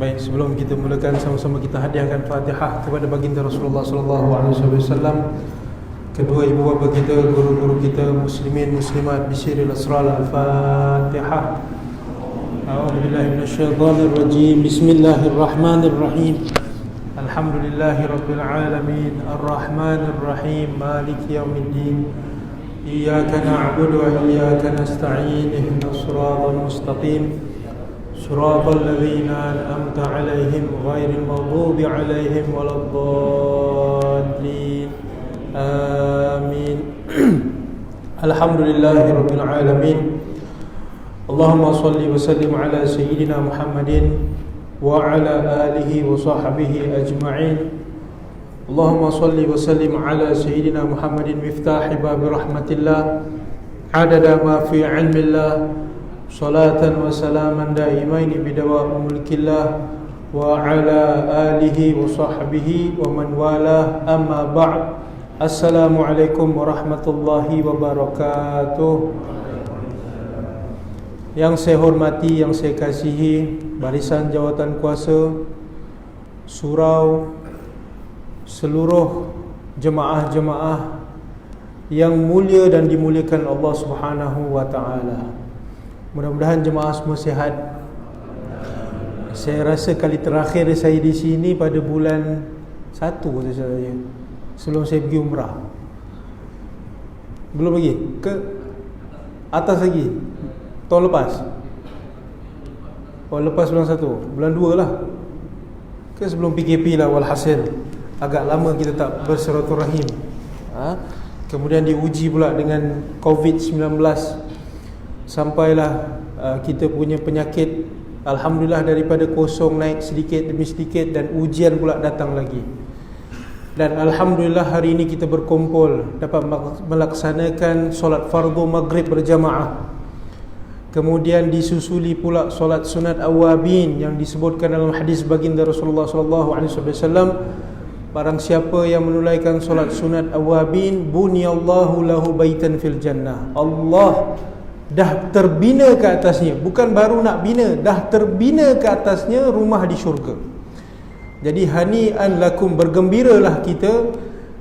Baik, sebelum kita mulakan, sama-sama kita hadiahkan Fatihah kepada baginda Rasulullah sallallahu alaihi wasallam, kedua ibu bapa kita, guru-guru kita, muslimin muslimat, bisiril asrar. Al-Fatihah. A'udzubillahi minasyaitonir rajim. Bismillahirrahmanirrahim. Alhamdulillahirabbil alamin, arrahmanir rahim, maliki yaumiddin. Iyyaka na'budu wa iyyaka nasta'in. Ihdinas siratal mustaqim. صراط الذين أنعمت عليهم غير المغضوب عليهم ولا الضالين آمين. الحمد لله رب العالمين. اللهم صل وسلم على سيدنا محمد وعلى آله وصحبه أجمعين. اللهم صل وسلم على سيدنا محمد مفتاح باب رحمة الله عدد ما في علم الله salatan wa salaman daimaini bidawa mulkillah wa ala alihi wa sahbihi wa man wala, amma ba'd. Assalamualaikum warahmatullahi wabarakatuh. Yang saya hormati, yang saya kasihi barisan jawatan kuasa, surau, seluruh jemaah-jemaah yang mulia dan dimuliakan Allah Subhanahu wa taala. Mudah-mudahan jemaah semua sihat. Saya rasa kali terakhir saya di sini pada bulan 1 saya, sebelum saya pergi umrah. Belum lagi? Ke atas lagi? Tahun lepas? Oh, lepas bulan 1, bulan 2 lah. Ke sebelum PKP lah walhasil. Agak lama kita tak bersilaturahim. Kemudian diuji pula dengan COVID-19. Sampailah kita punya penyakit, alhamdulillah, daripada kosong naik sedikit demi sedikit, dan ujian pula datang lagi. Dan alhamdulillah hari ini kita berkumpul dapat melaksanakan solat fardu maghrib berjamaah. Kemudian disusuli pula solat sunat awabin yang disebutkan dalam hadis baginda Rasulullah sallallahu alaihi wasallam, barang siapa yang menunaikan solat sunat awabin, buniyallahu lahu baitan fil jannah. Allah dah terbina ke atasnya, bukan baru nak bina, dah terbina ke atasnya rumah di syurga. Jadi hani'an lakum, bergembiralah kita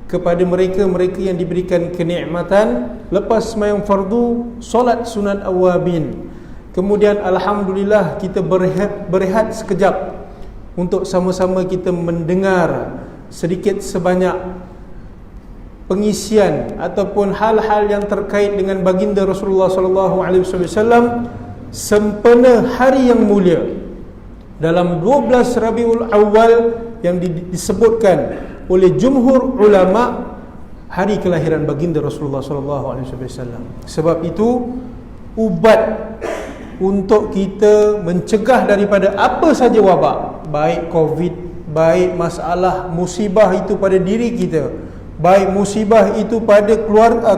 kepada mereka-mereka yang diberikan kenikmatan lepas sembahyang fardu solat sunat awabin. Kemudian alhamdulillah kita berehat sekejap untuk sama-sama kita mendengar sedikit sebanyak pengisian ataupun hal-hal yang terkait dengan baginda Rasulullah sallallahu alaihi wasallam sempena hari yang mulia dalam 12 Rabiul Awal yang disebutkan oleh jumhur ulama hari kelahiran baginda Rasulullah sallallahu alaihi wasallam. Sebab itu ubat untuk kita mencegah daripada apa saja wabak, baik Covid, baik masalah musibah itu pada diri kita, baik musibah itu pada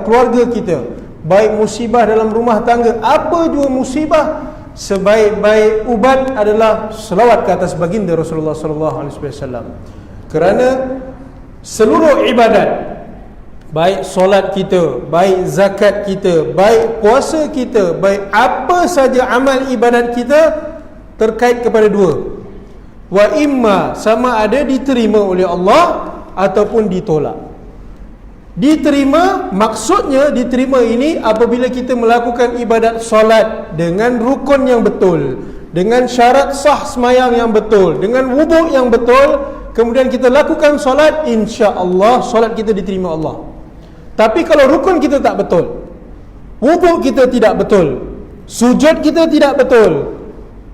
keluarga kita, baik musibah dalam rumah tangga, apa jua musibah, sebaik-baik ubat adalah selawat ke atas baginda Rasulullah sallallahu alaihi wasallam. Kerana seluruh ibadat, baik solat kita, baik zakat kita, baik puasa kita, baik apa saja amal ibadat kita terkait kepada dua. Wa imma, sama ada diterima oleh Allah ataupun ditolak. Diterima, maksudnya diterima ini apabila kita melakukan ibadat solat dengan rukun yang betul, dengan syarat sah semayang yang betul, dengan wuduk yang betul, kemudian kita lakukan solat, insya-Allah solat kita diterima Allah. Tapi kalau rukun kita tak betul, wuduk kita tidak betul, sujud kita tidak betul,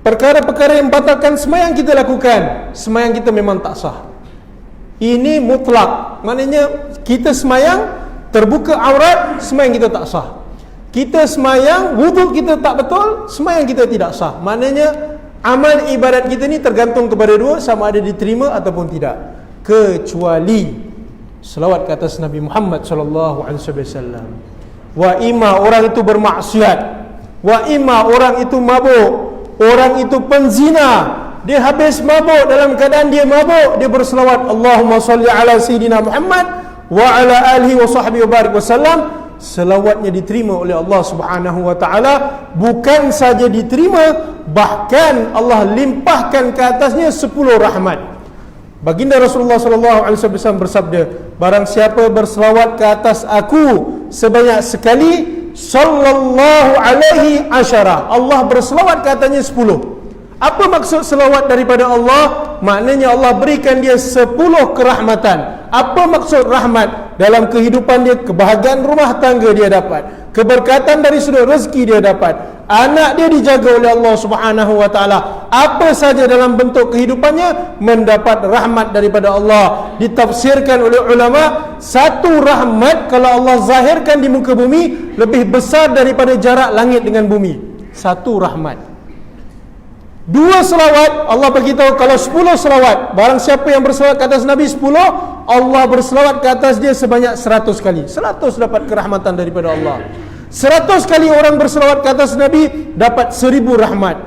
perkara-perkara yang batalkan semayang kita lakukan, semayang kita memang tak sah. Ini mutlak, maknanya kita semayang terbuka aurat, semayang kita tak sah. Kita semayang, wuduk kita tak betul, semayang kita tidak sah. Maknanya amal ibadat kita ni tergantung kepada dua, sama ada diterima ataupun tidak, kecuali selawat ke atas Nabi Muhammad sallallahu alaihi wasallam. Wa imma orang itu bermaksiat, wa imma orang itu mabuk, orang itu penzina, dia habis mabuk, dalam keadaan dia mabuk, dia berselawat Allahumma salli ala Sayyidina Muhammad wa ala alihi wa sahbihi wa barik wasallam, selawatnya diterima oleh Allah Subhanahu wa taala. Bukan saja diterima, bahkan Allah limpahkan ke atasnya 10 rahmat. Baginda Rasulullah sallallahu alaihi wasallam bersabda, barang siapa berselawat ke atas aku sebanyak sekali, sallallahu alaihi asyara, Allah berselawat ke atasnya 10. Apa maksud selawat daripada Allah? Maknanya Allah berikan dia 10 kerahmatan. Apa maksud rahmat? Dalam kehidupan dia, kebahagiaan rumah tangga dia dapat, keberkatan dari sudut rezeki dia dapat, anak dia dijaga oleh Allah Subhanahu wa taala. Apa saja dalam bentuk kehidupannya mendapat rahmat daripada Allah. Ditafsirkan oleh ulama, satu rahmat kalau Allah zahirkan di muka bumi lebih besar daripada jarak langit dengan bumi. Satu rahmat. 2 selawat, Allah beritahu kalau 10 selawat, barang siapa yang berselawat ke atas Nabi 10, Allah berselawat ke atas dia sebanyak 100 kali. 100 dapat kerahmatan daripada Allah. 100 kali orang berselawat ke atas Nabi dapat 1000 rahmat.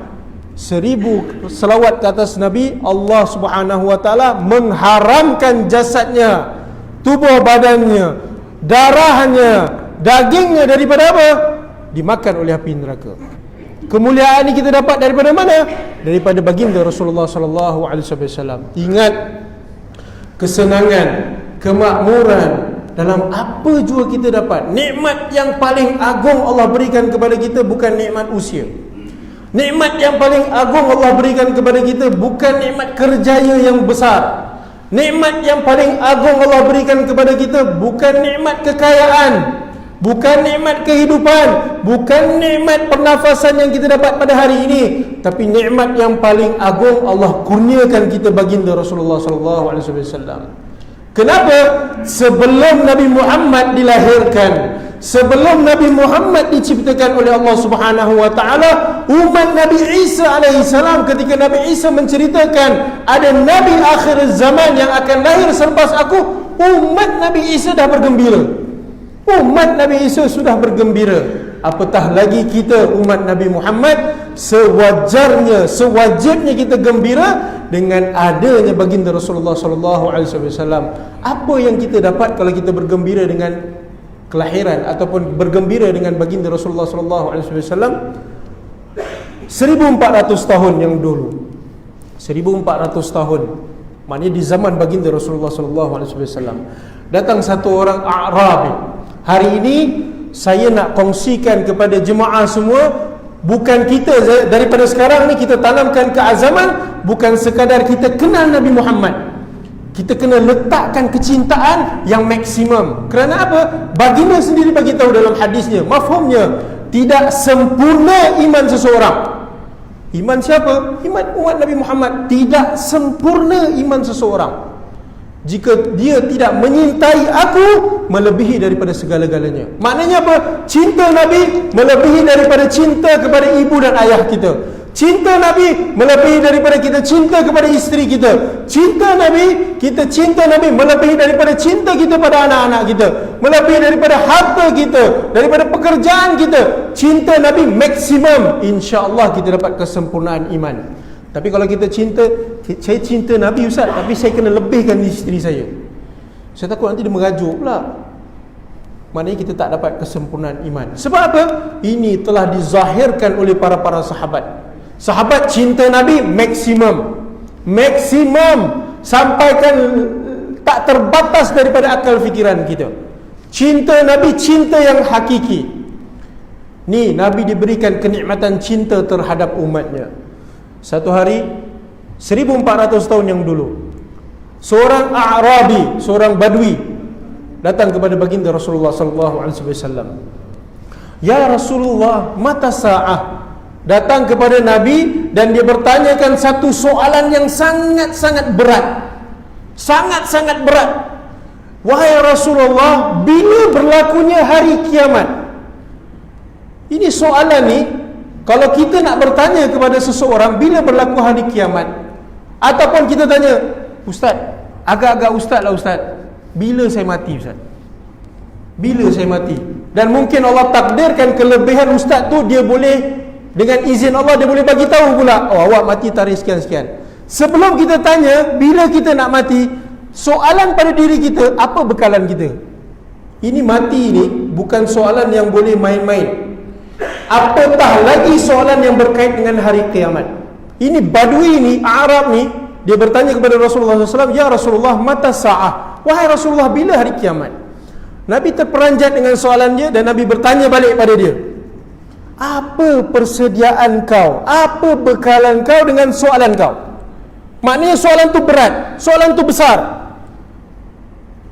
1000 selawat ke atas Nabi, Allah Subhanahu wa taala mengharamkan jasadnya, tubuh badannya, darahnya, dagingnya daripada apa? Dimakan oleh api neraka. Kemuliaan ini kita dapat daripada mana? Daripada baginda Rasulullah sallallahu alaihi wasallam. Ingat, kesenangan, kemakmuran dalam apa jua kita dapat. Nikmat yang paling agung Allah berikan kepada kita bukan nikmat usia. Nikmat yang paling agung Allah berikan kepada kita bukan nikmat kerjaya yang besar. Nikmat yang paling agung Allah berikan kepada kita bukan nikmat kekayaan, bukan nikmat kehidupan, bukan nikmat pernafasan yang kita dapat pada hari ini, tapi nikmat yang paling agung Allah kurniakan kita baginda Rasulullah sallallahu alaihi wasallam. Kenapa? Sebelum Nabi Muhammad dilahirkan, sebelum Nabi Muhammad diciptakan oleh Allah Subhanahu wa taala, umat Nabi Isa alaihi salam, ketika Nabi Isa menceritakan ada nabi akhir zaman yang akan lahir selepas aku, umat Nabi Isa dah bergembira. Umat Nabi Isa sudah bergembira, apatah lagi kita umat Nabi Muhammad. Sewajarnya, sewajibnya kita gembira dengan adanya baginda Rasulullah sallallahu alaihi wasallam. Apa yang kita dapat kalau kita bergembira dengan kelahiran ataupun bergembira dengan baginda Rasulullah sallallahu alaihi wasallam? 1400 tahun yang dulu, 1400 tahun, maknanya di zaman baginda Rasulullah sallallahu alaihi wasallam, datang satu orang A'rabi. Hari ini saya nak kongsikan kepada jemaah semua, bukan kita daripada sekarang ni kita tanamkan keazaman, bukan sekadar kita kenal Nabi Muhammad. Kita kena letakkan kecintaan yang maksimum. Kerana apa? Baginda sendiri bagi tahu dalam hadisnya, mafhumnya, tidak sempurna iman seseorang. Iman siapa? Iman umat Nabi Muhammad. Tidak sempurna iman seseorang jika dia tidak menyintai aku melebihi daripada segala-galanya. Maknanya apa? Cinta Nabi melebihi daripada cinta kepada ibu dan ayah kita. Cinta Nabi melebihi daripada kita cinta kepada isteri kita. Cinta Nabi, kita cinta Nabi melebihi daripada cinta kita pada anak-anak kita, melebihi daripada harta kita, daripada pekerjaan kita. Cinta Nabi maksimum, insya-Allah kita dapat kesempurnaan iman. Tapi kalau kita cinta, saya cinta Nabi Ustaz, tapi saya kena lebihkan isteri saya, saya takut nanti dia merajuk pula. Maknanya kita tak dapat kesempurnaan iman. Sebab apa? Ini telah dizahirkan oleh para sahabat. Sahabat cinta Nabi maksimum, maksimum, sampaikan tak terbatas daripada akal fikiran kita. Cinta Nabi, cinta yang hakiki. Ni Nabi diberikan kenikmatan cinta terhadap umatnya. Satu hari 1400 tahun yang dulu, seorang A'rabi, seorang Badui datang kepada baginda Rasulullah sallallahu alaihi wasallam. Ya Rasulullah, mata sa'ah. Datang kepada Nabi dan dia bertanyakan satu soalan yang sangat-sangat berat. Sangat-sangat berat. Wahai Rasulullah, bila berlakunya hari kiamat? Ini soalan ni, kalau kita nak bertanya kepada seseorang bila berlaku hari kiamat, ataupun kita tanya, Ustaz, agak-agak Ustaz lah Ustaz, bila saya mati Ustaz? Bila saya mati? Dan mungkin Allah takdirkan kelebihan Ustaz tu, dia boleh, dengan izin Allah, dia boleh bagi tahu pula, oh awak mati tarikh sekian-sekian. Sebelum kita tanya bila kita nak mati, soalan pada diri kita, apa bekalan kita? Ini mati ini bukan soalan yang boleh main-main. Apatah lagi soalan yang berkait dengan hari kiamat. Ini Badui ni, Arab ni, dia bertanya kepada Rasulullah SAW, "Ya Rasulullah, mata sa'ah?" Wahai Rasulullah, bila hari kiamat? Nabi terperanjat dengan soalan dia dan Nabi bertanya balik pada dia, apa persediaan kau? Apa bekalan kau dengan soalan kau? Maknanya soalan tu berat, soalan tu besar.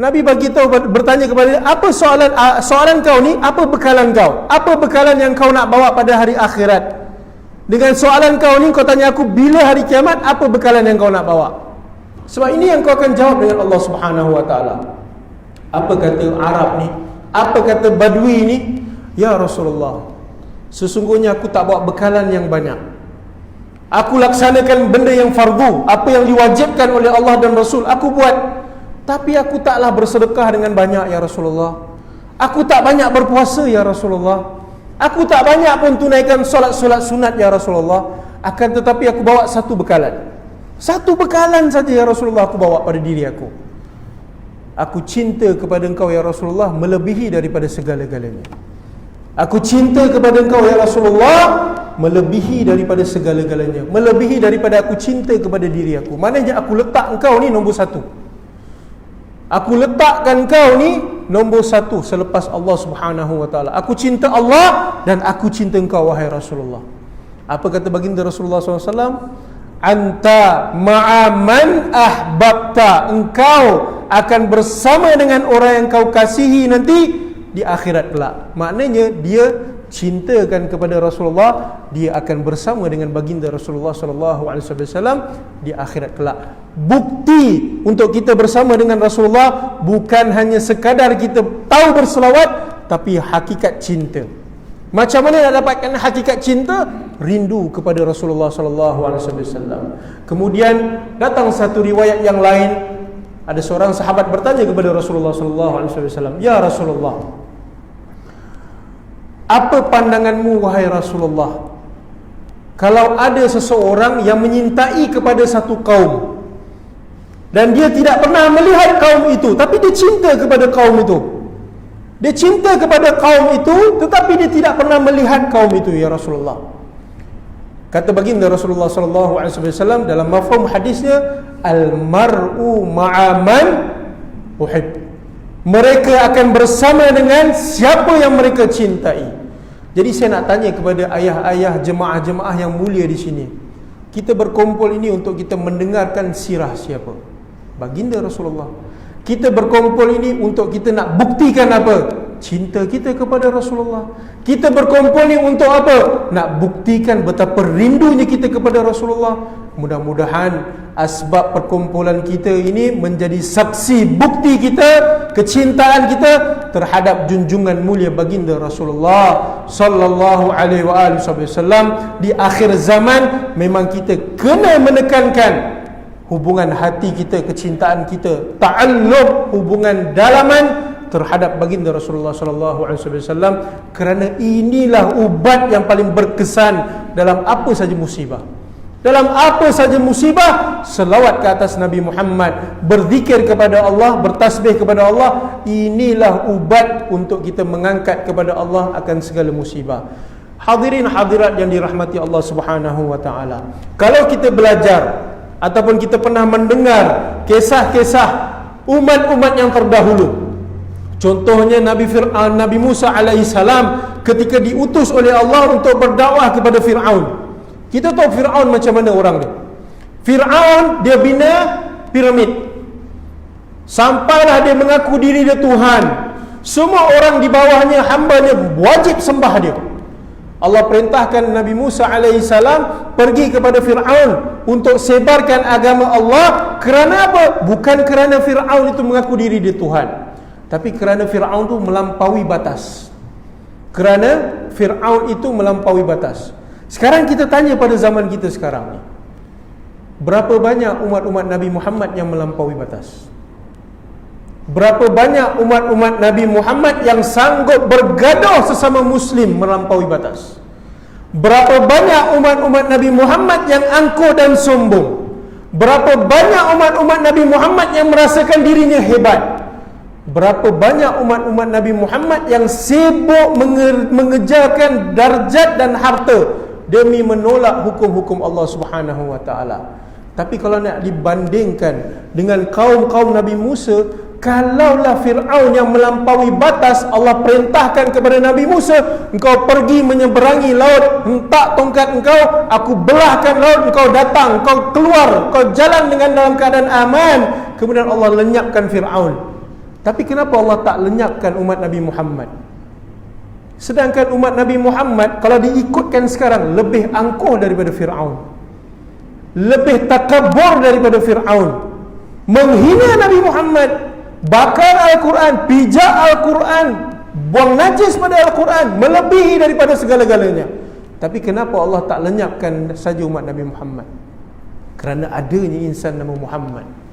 Nabi bagi tahu, bertanya kepada dia, apa soalan kau ni, apa bekalan kau? Apa bekalan yang kau nak bawa pada hari akhirat? Dengan soalan kau ni, kau tanya aku bila hari kiamat, apa bekalan yang kau nak bawa? Sebab ini yang kau akan jawab dengan Allah Subhanahu wa taala. Apa kata Arab ni? Apa kata Badui ni? Ya Rasulullah, sesungguhnya aku tak bawa bekalan yang banyak. Aku laksanakan benda yang fardu, apa yang diwajibkan oleh Allah dan Rasul, aku buat. Tapi aku taklah bersedekah dengan banyak ya Rasulullah. Aku tak banyak berpuasa ya Rasulullah. Aku tak banyak pun tunaikan solat-solat sunat ya Rasulullah. Akan tetapi aku bawa satu bekalan. Satu bekalan saja ya Rasulullah aku bawa pada diri aku. Aku cinta kepada engkau ya Rasulullah melebihi daripada segala-galanya. Aku cinta kepada engkau ya Rasulullah melebihi daripada segala-galanya. Melebihi daripada aku cinta kepada diri aku. Maknanya aku letak engkau ni nombor satu. Aku letakkan kau ni nombor satu selepas Allah Subhanahu wa taala. Aku cinta Allah dan aku cinta engkau wahai Rasulullah. Apa kata baginda Rasulullah SAW? Anta ma'aman ahbabta. Engkau akan bersama dengan orang yang kau kasihi nanti di akhirat kelak. Maknanya dia cintakan kepada Rasulullah, dia akan bersama dengan baginda Rasulullah SAW di akhirat kelak. Bukti untuk kita bersama dengan Rasulullah bukan hanya sekadar kita tahu berselawat, tapi hakikat cinta. Macam mana nak dapatkan hakikat cinta? Rindu kepada Rasulullah SAW. Kemudian datang satu riwayat yang lain, ada seorang sahabat bertanya kepada Rasulullah SAW, "Ya Rasulullah, apa pandanganmu wahai Rasulullah, kalau ada seseorang yang menyintai kepada satu kaum dan dia tidak pernah melihat kaum itu, tapi dia cinta kepada kaum itu. Dia cinta kepada kaum itu, tetapi dia tidak pernah melihat kaum itu ya Rasulullah." Kata baginda Rasulullah SAW dalam mafhum hadisnya, "Al-mar'u ma'aman uhib." Mereka akan bersama dengan siapa yang mereka cintai. Jadi saya nak tanya kepada ayah-ayah, jemaah-jemaah yang mulia di sini. Kita berkumpul ini untuk kita mendengarkan sirah siapa? Baginda Rasulullah. Kita berkumpul ini untuk kita nak buktikan apa? Cinta kita kepada Rasulullah. Kita berkumpul ini untuk apa? Nak buktikan betapa rindunya kita kepada Rasulullah. Mudah-mudahan asbab perkumpulan kita ini menjadi saksi bukti kita, kecintaan kita terhadap junjungan mulia baginda Rasulullah sallallahu alaihi wasallam. Di akhir zaman memang kita kena menekankan hubungan hati kita, kecintaan kita, ta'alluq, hubungan dalaman terhadap baginda Rasulullah sallallahu alaihi wasallam, kerana inilah ubat yang paling berkesan dalam apa saja musibah. Dalam apa saja musibah, selawat ke atas Nabi Muhammad, berzikir kepada Allah, bertasbih kepada Allah. Inilah ubat untuk kita mengangkat kepada Allah akan segala musibah. Hadirin hadirat yang dirahmati Allah Subhanahu wa taala. Kalau kita belajar ataupun kita pernah mendengar kisah-kisah umat-umat yang terdahulu, contohnya Nabi Musa alaihissalam ketika diutus oleh Allah untuk berdakwah kepada Fir'aun. Kita tahu Fir'aun macam mana orang dia. Fir'aun dia bina piramid, sampailah dia mengaku diri dia Tuhan. Semua orang di bawahnya, hambanya, wajib sembah dia. Allah perintahkan Nabi Musa alaihissalam pergi kepada Fir'aun untuk sebarkan agama Allah. Kerana apa? Bukan kerana Fir'aun itu mengaku diri dia Tuhan, tapi kerana Fir'aun itu melampaui batas. Kerana Fir'aun itu melampaui batas. Sekarang kita tanya pada zaman kita sekarang ni, berapa banyak umat-umat Nabi Muhammad yang melampaui batas? Berapa banyak umat-umat Nabi Muhammad yang sanggup bergaduh sesama Muslim melampaui batas? Berapa banyak umat-umat Nabi Muhammad yang angkuh dan sombong? Berapa banyak umat-umat Nabi Muhammad yang merasakan dirinya hebat? Berapa banyak umat-umat Nabi Muhammad yang sibuk mengejarkan darjat dan harta demi menolak hukum-hukum Allah Subhanahu wa taala. Tapi kalau nak dibandingkan dengan kaum-kaum Nabi Musa, kalaulah Fir'aun yang melampaui batas, Allah perintahkan kepada Nabi Musa, engkau pergi menyeberangi laut, hentak tongkat engkau, aku belahkan laut, engkau datang, engkau keluar, engkau jalan dengan dalam keadaan aman. Kemudian Allah lenyapkan Fir'aun. Tapi kenapa Allah tak lenyapkan umat Nabi Muhammad? Sedangkan umat Nabi Muhammad kalau diikutkan sekarang lebih angkuh daripada Fir'aun, lebih takabur daripada Fir'aun, menghina Nabi Muhammad, bakar Al-Quran, pijak Al-Quran, buang najis pada Al-Quran, melebihi daripada segala-galanya. Tapi kenapa Allah tak lenyapkan saja umat Nabi Muhammad? Kerana adanya insan nama Muhammad.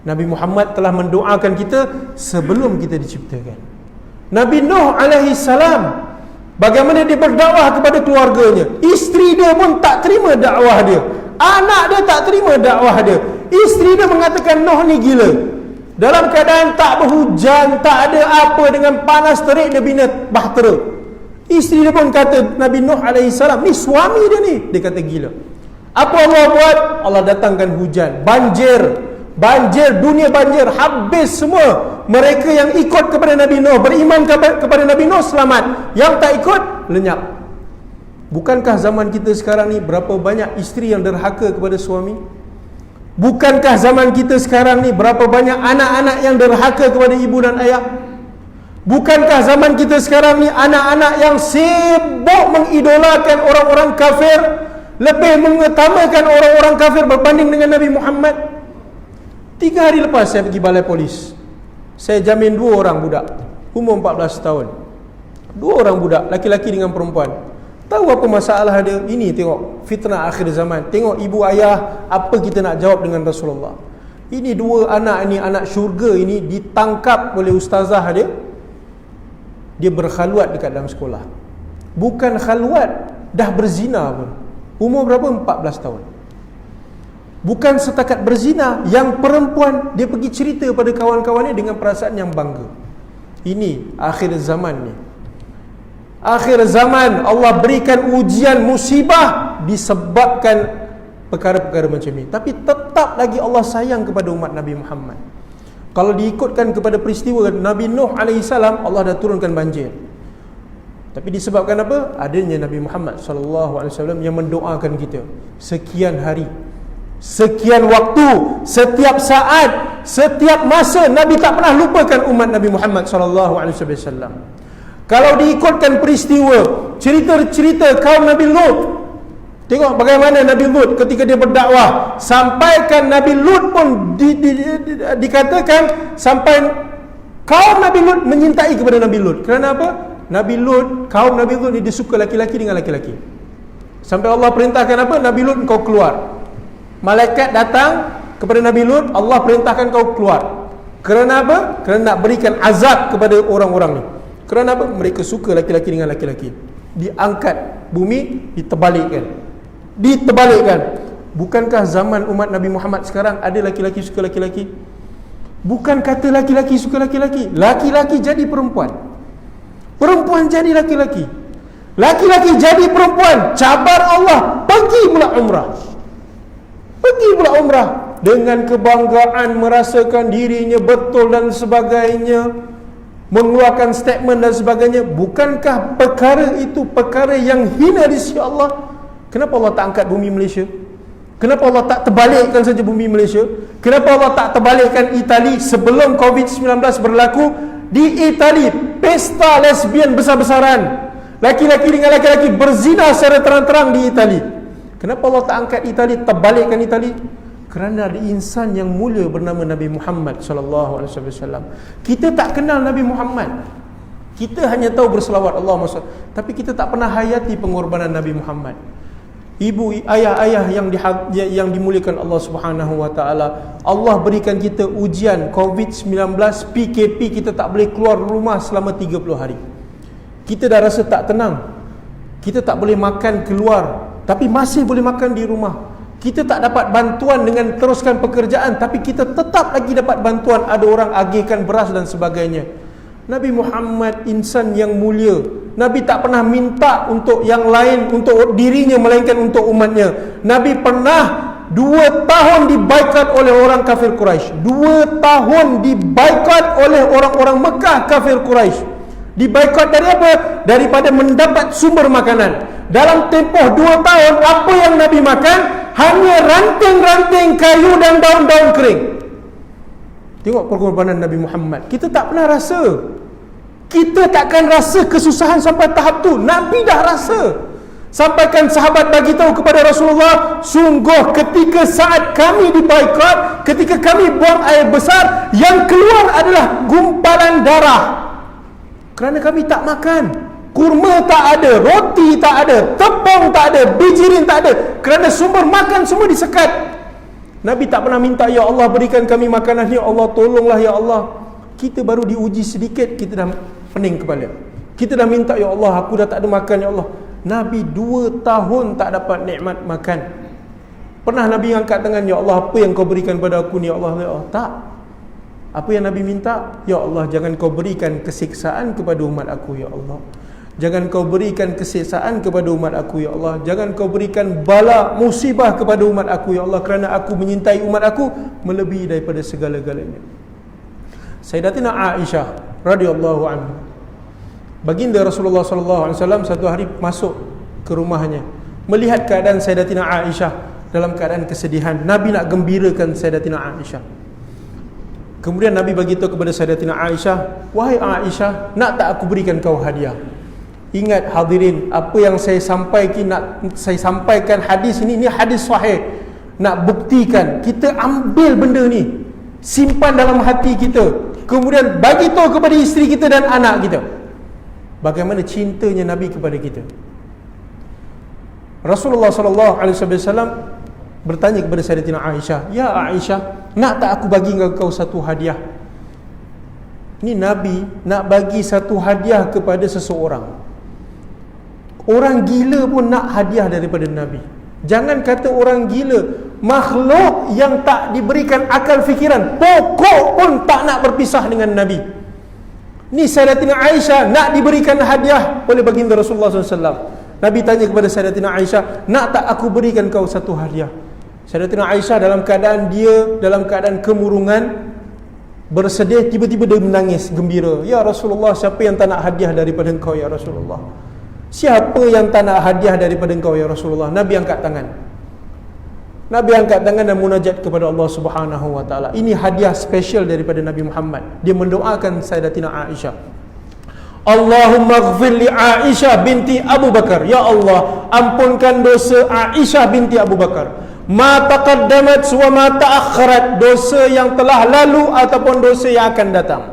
Nabi Muhammad telah mendoakan kita sebelum kita diciptakan. Nabi Nuh alaihi salam, bagaimana dia berdakwah kepada keluarganya, isteri dia pun tak terima dakwah dia, anak dia tak terima dakwah dia. Isteri dia mengatakan Nuh ni gila. Dalam keadaan tak berhujan, tak ada apa, dengan panas terik dia bina bahtera. Isteri dia pun kata Nabi Nuh alaihi salam, ni suami dia ni, dia kata gila. Apa Allah buat? Allah datangkan hujan, banjir, dunia banjir, habis semua. Mereka yang ikut kepada Nabi Nuh, beriman kepada Nabi Nuh, selamat. Yang tak ikut, lenyap. Bukankah zaman kita sekarang ni berapa banyak isteri yang derhaka kepada suami? Bukankah zaman kita sekarang ni berapa banyak anak-anak yang derhaka kepada ibu dan ayah? Bukankah zaman kita sekarang ni anak-anak yang sibuk mengidolakan orang-orang kafir, lebih mengutamakan orang-orang kafir berbanding dengan Nabi Muhammad? 3 hari lepas saya pergi balai polis. Saya jamin 2 orang budak, umur 14 tahun. 2 orang budak, laki-laki dengan perempuan. Tahu apa masalah dia? Ini tengok fitnah akhir zaman. Tengok ibu ayah, apa kita nak jawab dengan Rasulullah? Ini 2 anak ni, anak syurga ini, ditangkap oleh ustazah dia. Dia berkhaluat dekat dalam sekolah. Bukan khaluat, dah berzina pun. Umur berapa? 14 tahun. Bukan setakat berzina, yang perempuan dia pergi cerita pada kawan-kawannya dengan perasaan yang bangga. Ini akhir zaman ni. Akhir zaman Allah berikan ujian, musibah disebabkan perkara-perkara macam ni. Tapi tetap lagi Allah sayang kepada umat Nabi Muhammad. Kalau diikutkan kepada peristiwa Nabi Nuh AS, Allah dah turunkan banjir. Tapi disebabkan apa? Adanya Nabi Muhammad SAW yang mendoakan kita sekian hari, sekian waktu, setiap saat, setiap masa. Nabi tak pernah lupakan umat Nabi Muhammad SAW. Kalau diikutkan peristiwa, cerita-cerita kaum Nabi Lut, tengok bagaimana Nabi Lut ketika dia berdakwah, sampaikan Nabi Lut pun dikatakan sampai kaum Nabi Lut menyintai kepada Nabi Lut. Kerana apa? Nabi Lut, kaum Nabi Lut ni dia suka laki-laki dengan laki-laki. Sampai Allah perintahkan apa? Nabi Lut, kau keluar. Malaikat datang kepada Nabi Lut, Allah perintahkan kau keluar. Kerana apa? Kerana nak berikan azab kepada orang-orang ni. Kerana apa? Mereka suka laki-laki dengan laki-laki. Diangkat bumi, ditebalikkan. Bukankah zaman umat Nabi Muhammad sekarang ada laki-laki suka laki-laki? Bukan kata laki-laki suka laki-laki, laki-laki jadi perempuan, perempuan jadi laki-laki, laki-laki jadi perempuan. Cabar Allah, pergi pula umrah dengan kebanggaan, merasakan dirinya betul dan sebagainya, mengeluarkan statement dan sebagainya. Bukankah perkara itu perkara yang hina di sisi Allah? Kenapa Allah tak angkat bumi Malaysia? Kenapa Allah tak terbalikkan saja bumi Malaysia? Kenapa Allah tak terbalikkan Itali sebelum COVID-19 berlaku? Di Itali, pesta lesbian besar-besaran, laki-laki dengan laki-laki berzina secara terang-terang di Itali. Kenapa Allah tak angkat Itali, terbalikkan Itali? Kerana ada insan yang mulia bernama Nabi Muhammad SAW. Kita tak kenal Nabi Muhammad. Kita hanya tahu berselawat Allahumma salli, tapi kita tak pernah hayati pengorbanan Nabi Muhammad. Ibu, ayah-ayah yang dimuliakan Allah Subhanahu wa taala, Allah berikan kita ujian COVID-19, PKP, kita tak boleh keluar rumah selama 30 hari. Kita dah rasa tak tenang. Kita tak boleh makan keluar, tapi masih boleh makan di rumah. Kita tak dapat bantuan dengan teruskan pekerjaan, tapi kita tetap lagi dapat bantuan. Ada orang agihkan beras dan sebagainya. Nabi Muhammad insan yang mulia. Nabi tak pernah minta untuk yang lain, untuk dirinya, melainkan untuk umatnya. Nabi pernah 2 tahun dibaikot oleh orang kafir Quraisy. 2 tahun dibaikot oleh orang-orang Mekah kafir Quraisy. Dibaikot dari apa? Daripada mendapat sumber makanan. Dalam tempoh 2 tahun, apa yang Nabi makan? Hanya ranting-ranting kayu dan daun-daun kering. Tengok pengorbanan Nabi Muhammad. Kita tak pernah rasa. Kita takkan rasa kesusahan sampai tahap tu. Nabi dah rasa. Sampaikan sahabat bagi tahu kepada Rasulullah, sungguh ketika saat kami dibaikot, ketika kami buang air besar, yang keluar adalah gumpalan darah. Kerana kami tak makan. Kurma tak ada, roti tak ada, tepung tak ada, bijirin tak ada. Kerana sumber makan semua disekat. Nabi tak pernah minta, ya Allah berikan kami makanan, ya Allah tolonglah ya Allah. Kita baru diuji sedikit, kita dah pening kepala. Kita dah minta, ya Allah aku dah tak ada makan ya Allah. Nabi 2 tahun tak dapat nikmat makan. Pernah Nabi angkat tangan, ya Allah apa yang kau berikan pada aku ni ya Allah? Ya Allah, tak. Apa yang Nabi minta? Ya Allah jangan kau berikan kesiksaan kepada umat aku ya Allah. Jangan kau berikan kesiksaan kepada umat aku ya Allah. Jangan kau berikan bala musibah kepada umat aku ya Allah, kerana aku menyintai umat aku melebihi daripada segala-galanya. Sayyidatina Aisyah radhiyallahu anha, baginda Rasulullah sallallahu alaihi wasallam satu hari masuk ke rumahnya, melihat keadaan Sayyidatina Aisyah dalam keadaan kesedihan. Nabi nak gembirakan Sayyidatina Aisyah. Kemudian Nabi bagi tahu kepada Sayyidatina Aisyah, wahai Aisyah, nak tak aku berikan kau hadiah? Ingat hadirin, apa yang saya sampaikan hadis ini hadis sahih. Nak buktikan, kita ambil benda ni, simpan dalam hati kita, kemudian bagi tahu kepada isteri kita dan anak kita bagaimana cintanya Nabi kepada kita. Rasulullah sallallahu alaihi wasallam bertanya kepada Sayyidatina Aisyah, ya Aisyah, nak tak aku bagi kau satu hadiah? Ni Nabi nak bagi satu hadiah kepada seseorang. Orang gila pun nak hadiah daripada Nabi. Jangan kata orang gila, makhluk yang tak diberikan akal fikiran, pokok pun tak nak berpisah dengan Nabi. Ni Sayyidatina Aisyah nak diberikan hadiah oleh baginda Rasulullah SAW. Nabi tanya kepada Sayyidatina Aisyah, nak tak aku berikan kau satu hadiah? Sayyidatina Aisyah dalam keadaan kemurungan, bersedih, tiba-tiba dia menangis gembira. Ya Rasulullah, siapa yang tak nak hadiah daripada engkau ya Rasulullah? Siapa yang tak nak hadiah daripada engkau ya Rasulullah? Nabi angkat tangan. Nabi angkat tangan dan munajat kepada Allah Subhanahu wa taala. Ini hadiah special daripada Nabi Muhammad. Dia mendoakan Sayyidatina Aisyah. Allahumma ighfir li Aisyah binti Abu Bakar. Ya Allah, ampunkan dosa Aisyah binti Abu Bakar. Ma taqaddamat wa ma ta'akhkharat, dosa yang telah lalu ataupun dosa yang akan datang.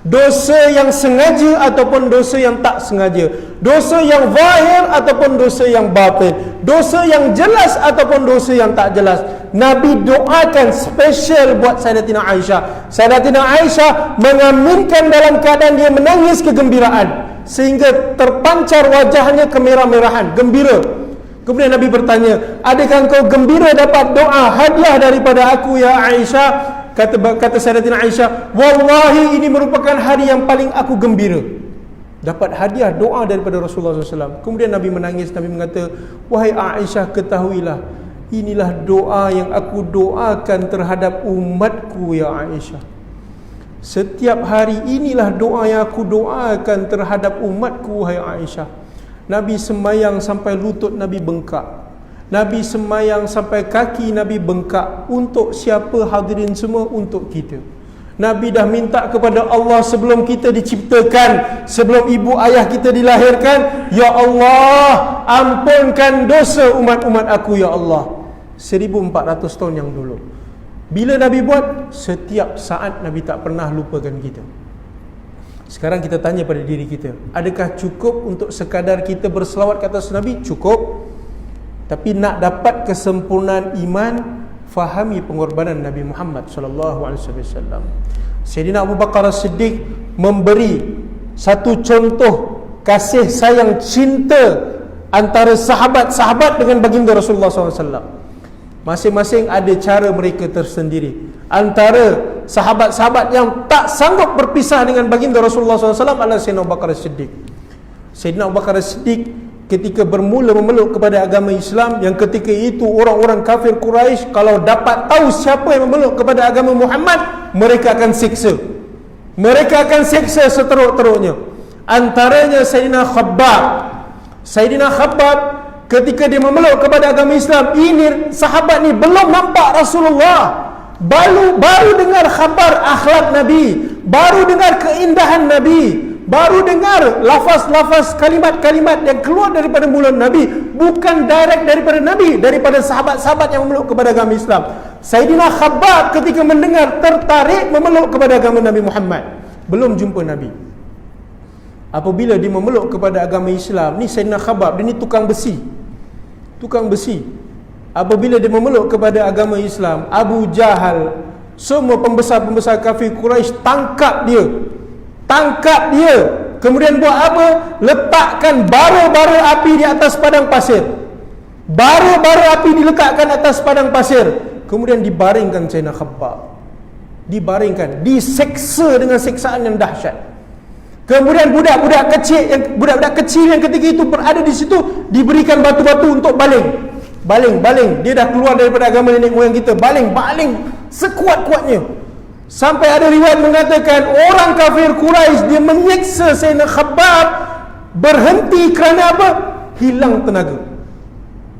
Dosa yang sengaja ataupun dosa yang tak sengaja, dosa yang zahir ataupun dosa yang batin, dosa yang jelas ataupun dosa yang tak jelas. Nabi doakan special buat Sayyidatina Aisyah. Sayyidatina Aisyah mengaminkan dalam keadaan dia menangis kegembiraan, sehingga terpancar wajahnya kemerah-merahan, gembira. Kemudian Nabi bertanya, adakah engkau gembira dapat doa hadiah daripada aku ya Aisyah? Kata Sayyidatina Aisyah, wallahi ini merupakan hari yang paling aku gembira, dapat hadiah doa daripada Rasulullah SAW. Kemudian Nabi menangis. Nabi mengata, wahai Aisyah, ketahuilah, inilah doa yang aku doakan terhadap umatku ya Aisyah. Setiap hari inilah doa yang aku doakan terhadap umatku wahai Aisyah. Nabi sembahyang sampai lutut Nabi bengkak. Nabi sembahyang sampai kaki Nabi bengkak. Untuk siapa hadirin semua? Untuk kita. Nabi dah minta kepada Allah sebelum kita diciptakan, sebelum ibu ayah kita dilahirkan, ya Allah, ampunkan dosa umat-umat aku ya Allah. 1400 tahun yang dulu. Bila Nabi buat? Setiap saat Nabi tak pernah lupakan kita. Sekarang kita tanya pada diri kita, adakah cukup untuk sekadar kita berselawat ke atas Nabi? Cukup. Tapi nak dapat kesempurnaan iman, fahami pengorbanan Nabi Muhammad sallallahu alaihi wasallam. Sayyidina Abu Bakar As-Siddiq memberi satu contoh kasih sayang cinta antara sahabat-sahabat dengan baginda Rasulullah SAW. Masing-masing ada cara mereka tersendiri. Antara sahabat-sahabat yang tak sanggup berpisah dengan baginda Rasulullah SAW adalah Sayyidina Abu Bakar As-Siddiq. Sayyidina Abu Bakar As-Siddiq ketika bermula memeluk kepada agama Islam, yang ketika itu orang-orang kafir Quraisy kalau dapat tahu siapa yang memeluk kepada agama Muhammad, mereka akan siksa. Mereka akan siksa seteruk-teruknya. Antaranya Sayyidina Khabbab. Sayyidina Khabbab ketika dia memeluk kepada agama Islam, ini sahabat ni belum nampak Rasulullah, baru dengar khabar akhlak Nabi, baru dengar keindahan Nabi, baru dengar lafaz-lafaz kalimat-kalimat yang keluar daripada mulut Nabi, bukan direct daripada Nabi, daripada sahabat-sahabat yang memeluk kepada agama Islam. Sayyidina Khabbab ketika mendengar tertarik memeluk kepada agama Nabi Muhammad, belum jumpa Nabi. Apabila dia memeluk kepada agama Islam, ni Sayyidina Khabbab, dia ni tukang besi. Apabila dia memeluk kepada agama Islam, Abu Jahal, semua pembesar-pembesar kafir Quraisy tangkap dia. Kemudian buat apa? Letakkan bara-bara api di atas padang pasir. Bara-bara api diletakkan atas padang pasir. Kemudian dibaringkan Sayyidina Khabbab. Diseksa dengan seksaan yang dahsyat. Kemudian budak-budak kecil yang ketika itu berada di situ diberikan batu-batu untuk baling. Dia dah keluar daripada agama nenek moyang kita. Baling sekuat-kuatnya. Sampai ada riwayat mengatakan orang kafir Quraisy dia menyeksa Sayyidina Khabbab berhenti kerana apa? Hilang tenaga.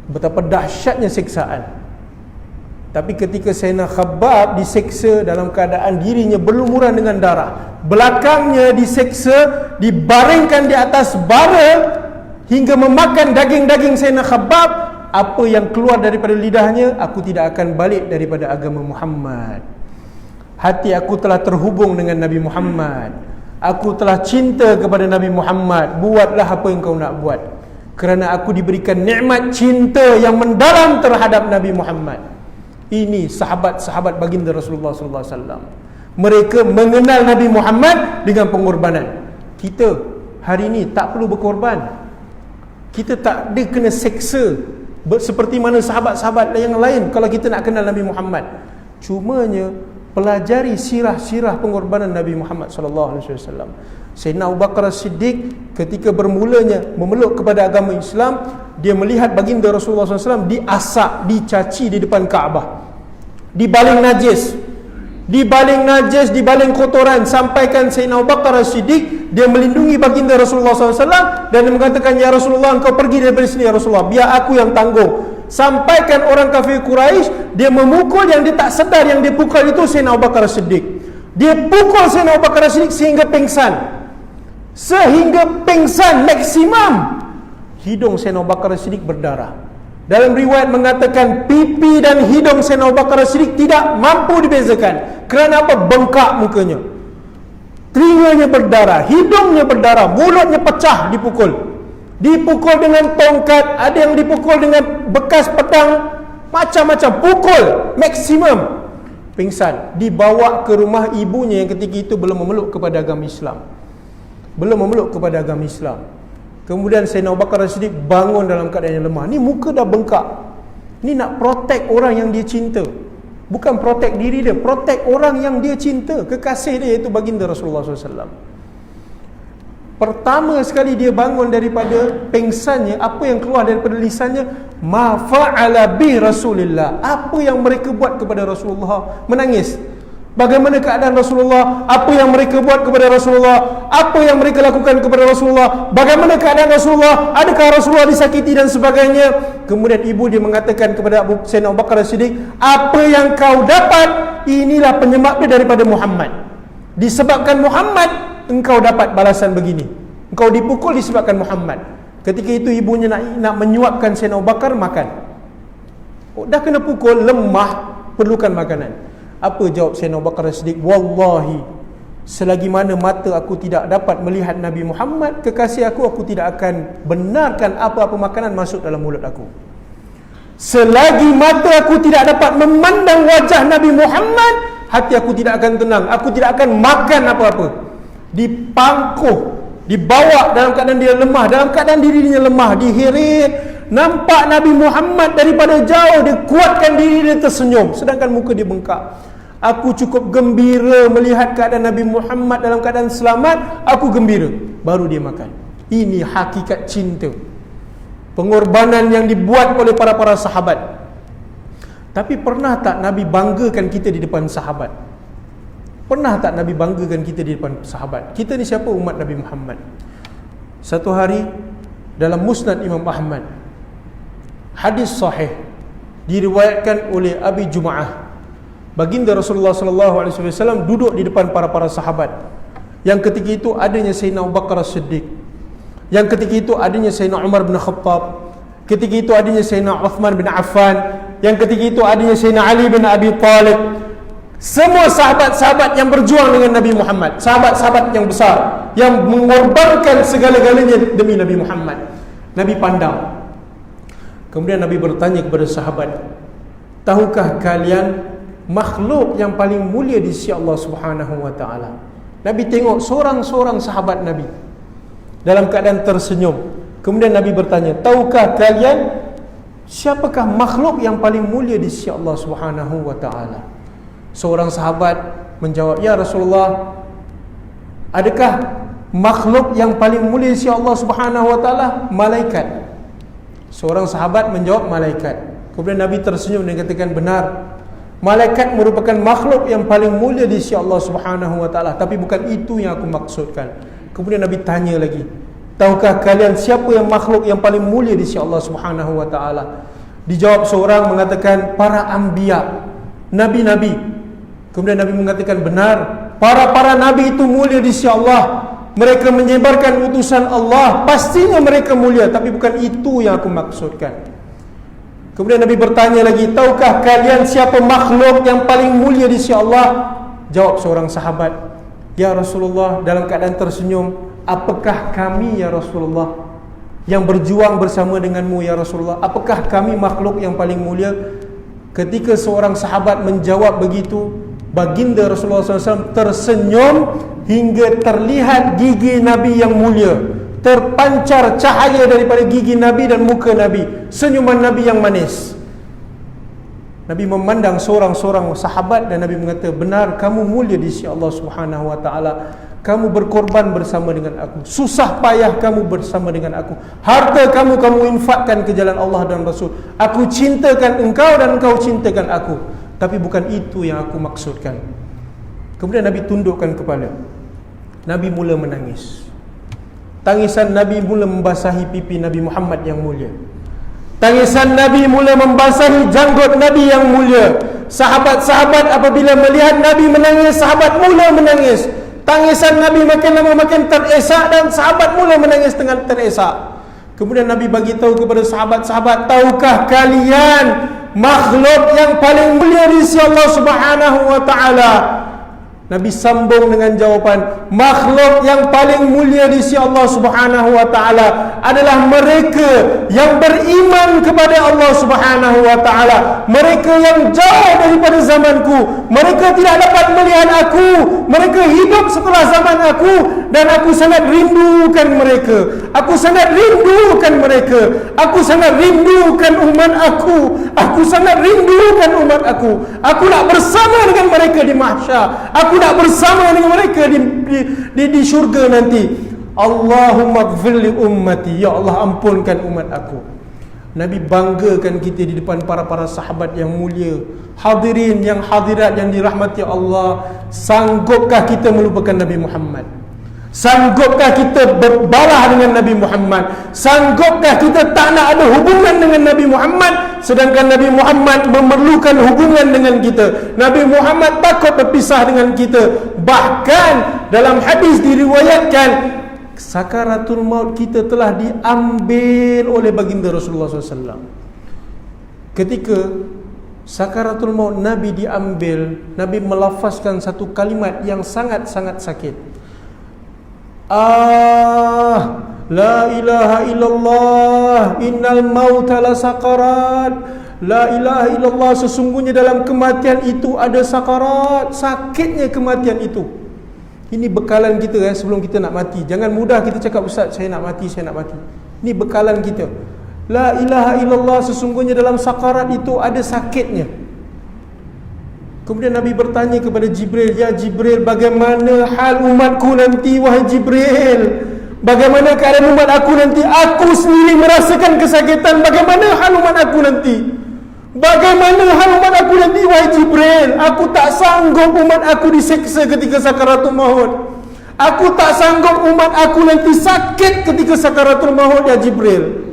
Betapa dahsyatnya seksaan. Tapi ketika Sayyidina Khabbab diseksa dalam keadaan dirinya berlumuran dengan darah, belakangnya diseksa, dibaringkan di atas bara hingga memakan daging-daging Sayyidina Khabbab, apa yang keluar daripada lidahnya, aku tidak akan balik daripada agama Muhammad. Hati aku telah terhubung dengan Nabi Muhammad. Aku telah cinta kepada Nabi Muhammad. Buatlah apa yang kau nak buat. Kerana aku diberikan nikmat cinta yang mendalam terhadap Nabi Muhammad. Ini sahabat-sahabat baginda Rasulullah sallallahu alaihi wasallam. Mereka mengenal Nabi Muhammad dengan pengorbanan. Kita hari ini tak perlu berkorban. Kita tak ada kena seksa seperti mana sahabat-sahabat yang lain kalau kita nak kenal Nabi Muhammad. Cumanya pelajari sirah-sirah pengorbanan Nabi Muhammad sallallahu alaihi wasallam. Sayyidina Abu Bakar As-Siddiq ketika bermulanya memeluk kepada agama Islam, dia melihat baginda Rasulullah SAW diasak, dicaci di depan Kaabah, dibaling najis, dibaling kotoran, sampaikan Sayyidina Abu Bakar As-Siddiq dia melindungi baginda Rasulullah SAW dan dia mengatakan, ya Rasulullah, engkau pergi daripada sini ya Rasulullah, biar aku yang tanggung. Sampaikan orang kafir Quraisy dia memukul, yang dia tak sedar yang dia pukul itu Sayyidina Abu Bakar As-Siddiq. Dia pukul Sayyidina Abu Bakar As-Siddiq sehingga pingsan maksimum. Hidung Sayyidina Abu Bakar As-Siddiq berdarah. Dalam riwayat mengatakan pipi dan hidung Sayyidina Abu Bakar As-Siddiq tidak mampu dibezakan. Kerana apa? Bengkak mukanya, telinganya berdarah, hidungnya berdarah, mulutnya pecah dipukul dengan tongkat, ada yang dipukul dengan bekas pedang, macam-macam pukul maksimum. Pingsan, dibawa ke rumah ibunya yang ketika itu belum memeluk kepada agama Islam. Kemudian Sayyidina Abu Bakar As-Siddiq bangun dalam keadaan yang lemah. Ni muka dah bengkak. Ni nak protect orang yang dia cinta. Bukan protect diri dia, protect orang yang dia cinta, kekasih dia, iaitu baginda Rasulullah SAW. Pertama sekali dia bangun daripada pingsannya, apa yang keluar daripada lisannya? Ma fa'ala bi Rasulillah. Apa yang mereka buat kepada Rasulullah? Menangis. Bagaimana keadaan Rasulullah? Apa yang mereka buat kepada Rasulullah? Apa yang mereka lakukan kepada Rasulullah? Bagaimana keadaan Rasulullah? Adakah Rasulullah disakiti dan sebagainya? Kemudian ibu dia mengatakan kepada Sayyidina Abu Bakar As-Siddiq, apa yang kau dapat, inilah penyebabnya daripada Muhammad. Disebabkan Muhammad, engkau dapat balasan begini. Engkau dipukul disebabkan Muhammad. Ketika itu ibunya nak menyuapkan Sayyidina Abu Bakar makan. Dah kena pukul, lemah, perlukan makanan. Apa jawab Sayyidina Abu Bakar As-Siddiq? Wallahi, selagi mana mata aku tidak dapat melihat Nabi Muhammad, kekasih aku tidak akan benarkan apa-apa makanan masuk dalam mulut aku. Selagi mata aku tidak dapat memandang wajah Nabi Muhammad, hati aku tidak akan tenang. Aku tidak akan makan apa-apa. Dipangkuh, dibawa dalam keadaan dia lemah, dalam keadaan dirinya lemah, diheret, Nampak Nabi Muhammad daripada jauh, dia kuatkan diri, dia tersenyum, sedangkan muka dia bengkak. Aku cukup gembira melihat keadaan Nabi Muhammad dalam keadaan selamat, aku gembira. Baru dia makan. Ini hakikat cinta, pengorbanan yang dibuat oleh para sahabat. Tapi pernah tak Nabi banggakan kita di depan sahabat? Pernah tak Nabi banggakan kita di depan sahabat? Kita ni siapa? Umat Nabi Muhammad. Satu hari dalam Musnad Imam Ahmad, hadis sahih diriwayatkan oleh Abi Jum'ah, baginda Rasulullah SAW duduk di depan para sahabat. Yang ketika itu adanya Sayyidina Abu Bakar As-Siddiq, yang ketika itu adanya Sayyidina Umar bin Khattab, ketika itu adanya Sayyidina Uthman bin Affan, yang ketika itu adanya Sayyidina Ali bin Abi Talib. Semua sahabat-sahabat yang berjuang dengan Nabi Muhammad, sahabat-sahabat yang besar, yang mengorbankan segala-galanya demi Nabi Muhammad. Nabi pandang. Kemudian Nabi bertanya kepada sahabat, tahukah kalian makhluk yang paling mulia di sisi Allah Subhanahu wa taala? Nabi tengok seorang-seorang sahabat Nabi dalam keadaan tersenyum. Kemudian Nabi bertanya, tahukah kalian siapakah makhluk yang paling mulia di sisi Allah Subhanahu wa taala? Seorang sahabat menjawab, ya Rasulullah, adakah makhluk yang paling mulia di sisi Allah Subhanahu wa taala? Malaikat. Seorang sahabat menjawab, malaikat. Kemudian Nabi tersenyum dan katakan, benar, malaikat merupakan makhluk yang paling mulia di sisi Allah Subhanahu wa taala, tapi bukan itu yang aku maksudkan. Kemudian Nabi tanya lagi, tahukah kalian siapa yang makhluk yang paling mulia di sisi Allah Subhanahu wa taala? Dijawab seorang mengatakan, para anbiya, nabi-nabi. Kemudian Nabi mengatakan, benar, para nabi itu mulia di sisi Allah. Mereka menyebarkan utusan Allah, pastinya mereka mulia, tapi bukan itu yang aku maksudkan. Kemudian Nabi bertanya lagi, tahukah kalian siapa makhluk yang paling mulia di sisi Allah? Jawab seorang sahabat, ya Rasulullah, dalam keadaan tersenyum, apakah kami ya Rasulullah yang berjuang bersama denganmu ya Rasulullah? Apakah kami makhluk yang paling mulia? Ketika seorang sahabat menjawab begitu, baginda Rasulullah SAW tersenyum hingga terlihat gigi Nabi yang mulia, terpancar cahaya daripada gigi Nabi dan muka Nabi, senyuman Nabi yang manis. Nabi memandang seorang-seorang sahabat dan Nabi mengatakan, benar, kamu mulia di sisi Allah Subhanahu wa taala. Kamu berkorban bersama dengan aku, susah payah kamu bersama dengan aku, harta kamu infakkan ke jalan Allah dan Rasul. Aku cintakan engkau dan engkau cintakan aku, tapi bukan itu yang aku maksudkan. Kemudian Nabi tundukkan kepala. Nabi mula menangis. Tangisan Nabi mula membasahi pipi Nabi Muhammad yang mulia. Tangisan Nabi mula membasahi janggut Nabi yang mulia. Sahabat-sahabat apabila melihat Nabi menangis, sahabat mula menangis. Tangisan Nabi makin lama makin teresak dan sahabat mula menangis dengan teresak. Kemudian Nabi bagi tahu kepada sahabat-sahabat, tahukah kalian makhluk yang paling mulia di sisi Allah Subhanahu wa taala? Nabi sambung dengan jawapan, makhluk yang paling mulia di sisi Allah Subhanahu wa taala adalah mereka yang beriman kepada Allah Subhanahu wa taala. Mereka yang jauh daripada zamanku, mereka tidak dapat melihat aku, mereka hidup setelah zaman aku, dan aku sangat rindukan mereka. Aku sangat rindukan mereka. Aku sangat rindukan umat aku. Aku sangat rindukan umat aku. Aku nak bersama dengan mereka di mahsyar. Aku nak bersama dengan mereka di syurga nanti. Allahumma ighfir li ummati, ya Allah ampunkan umat aku. Nabi banggakan kita di depan para sahabat yang mulia. Hadirin yang hadirat yang dirahmati Allah, sanggupkah kita melupakan Nabi Muhammad? Sanggupkah kita berbalah dengan Nabi Muhammad? Sanggupkah kita tak nak ada hubungan dengan Nabi Muhammad, sedangkan Nabi Muhammad memerlukan hubungan dengan kita? Nabi Muhammad takut berpisah dengan kita. Bahkan dalam hadis diriwayatkan, sakaratul maut kita telah diambil oleh baginda Rasulullah SAW. Ketika sakaratul maut Nabi diambil, Nabi melafazkan satu kalimat yang sangat-sangat sakit. La ilaha illallah, innal mauta la sakarat. La ilaha illallah, sesungguhnya dalam kematian itu ada sakarat. Sakitnya kematian itu. Ini bekalan kita sebelum kita nak mati. Jangan mudah kita cakap, ustaz saya nak mati, saya nak mati. Ini bekalan kita. La ilaha illallah, sesungguhnya dalam sakarat itu ada sakitnya. Kemudian Nabi bertanya kepada Jibril, ya Jibril, bagaimana hal umatku nanti wahai Jibril? Bagaimana keadaan umat aku nanti? Aku sendiri merasakan kesakitan. Bagaimana hal umat aku nanti? Bagaimana hal umat aku nanti wahai Jibril? Aku tak sanggup umat aku diseksa ketika sakaratul maut. Aku tak sanggup umat aku nanti sakit ketika sakaratul maut ya Jibril.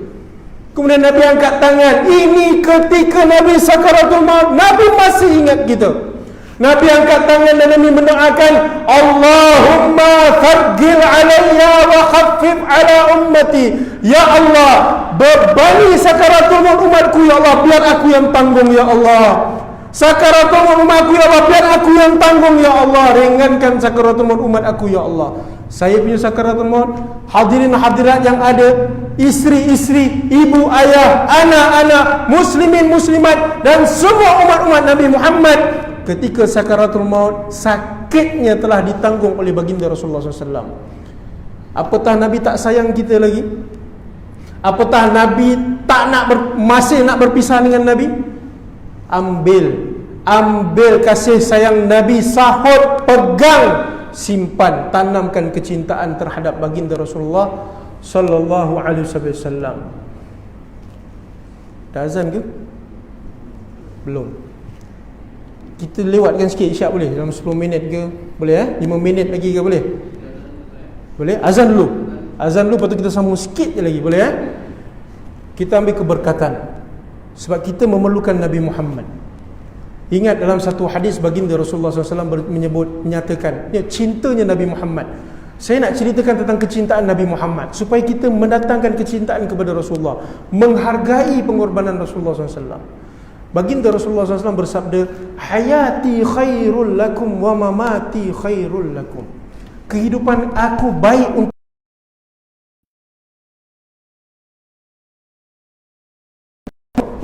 Kemudian Nabi angkat tangan. Ini ketika Nabi sakaratul maut. Nabi masih ingat gitu. Nabi angkat tangan dan Nabi mendoakan, Allahumma thaqqil alayya wa khaffif ala ummati. Ya Allah, bebani sakaratul maut umatku ya Allah, biar aku yang tanggung ya Allah. Sakaratul maut umatku ya Allah, biar aku yang tanggung ya Allah. Ringankan sakaratul maut umat aku ya Allah. Saya punya sakaratul maut, hadirin hadirat yang ada, istri-istri, ibu, ayah, anak-anak, muslimin, muslimat dan semua umat-umat Nabi Muhammad, ketika sakaratul maut, sakitnya telah ditanggung oleh baginda Rasulullah SAW. Apatah Nabi tak sayang kita lagi? Apatah Nabi tak masih nak berpisah dengan Nabi? Ambil kasih sayang Nabi, sahut, pegang, simpan, tanamkan kecintaan terhadap baginda Rasulullah sallallahu alaihi wasallam. Dah azan ke? Belum. Kita lewatkan sikit isyak boleh? Dalam 10 minit ke? Boleh 5 minit lagi ke boleh? Boleh? Azan dulu. Azan dulu, lepas tu kita sambung sikit je lagi. Boleh Kita ambil keberkatan. Sebab kita memerlukan Nabi Muhammad. Ingat dalam satu hadis baginda Rasulullah SAW menyatakan cintanya Nabi Muhammad. Saya nak ceritakan tentang kecintaan Nabi Muhammad supaya kita mendatangkan kecintaan kepada Rasulullah, menghargai pengorbanan Rasulullah SAW. Baginda Rasulullah SAW bersabda, hayati khairul lakum wa mamati khairul lakum. Kehidupan aku baik untuk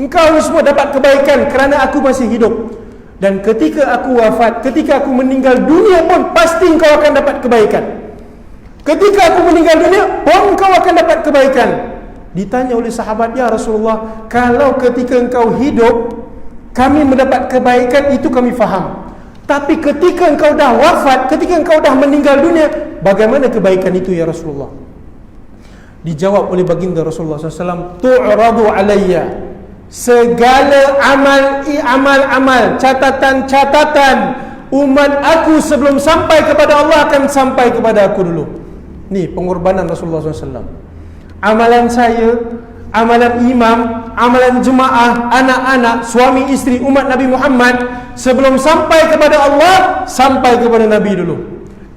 engkau semua dapat kebaikan kerana aku masih hidup. Dan ketika aku wafat, ketika aku meninggal dunia pun pasti engkau akan dapat kebaikan. Ketika aku meninggal dunia pun engkau akan dapat kebaikan. Ditanya oleh sahabat, ya Rasulullah, kalau ketika engkau hidup kami mendapat kebaikan, itu kami faham. Tapi ketika engkau dah wafat, ketika engkau dah meninggal dunia, bagaimana kebaikan itu ya Rasulullah? Dijawab oleh baginda Rasulullah SAW, tu'radu alayya, segala amal-amal, catatan-catatan umat aku sebelum sampai kepada Allah akan sampai kepada aku dulu. Ni pengorbanan Rasulullah SAW. Amalan saya, amalan imam, amalan jemaah, anak-anak, suami isteri umat Nabi Muhammad sebelum sampai kepada Allah, sampai kepada Nabi dulu.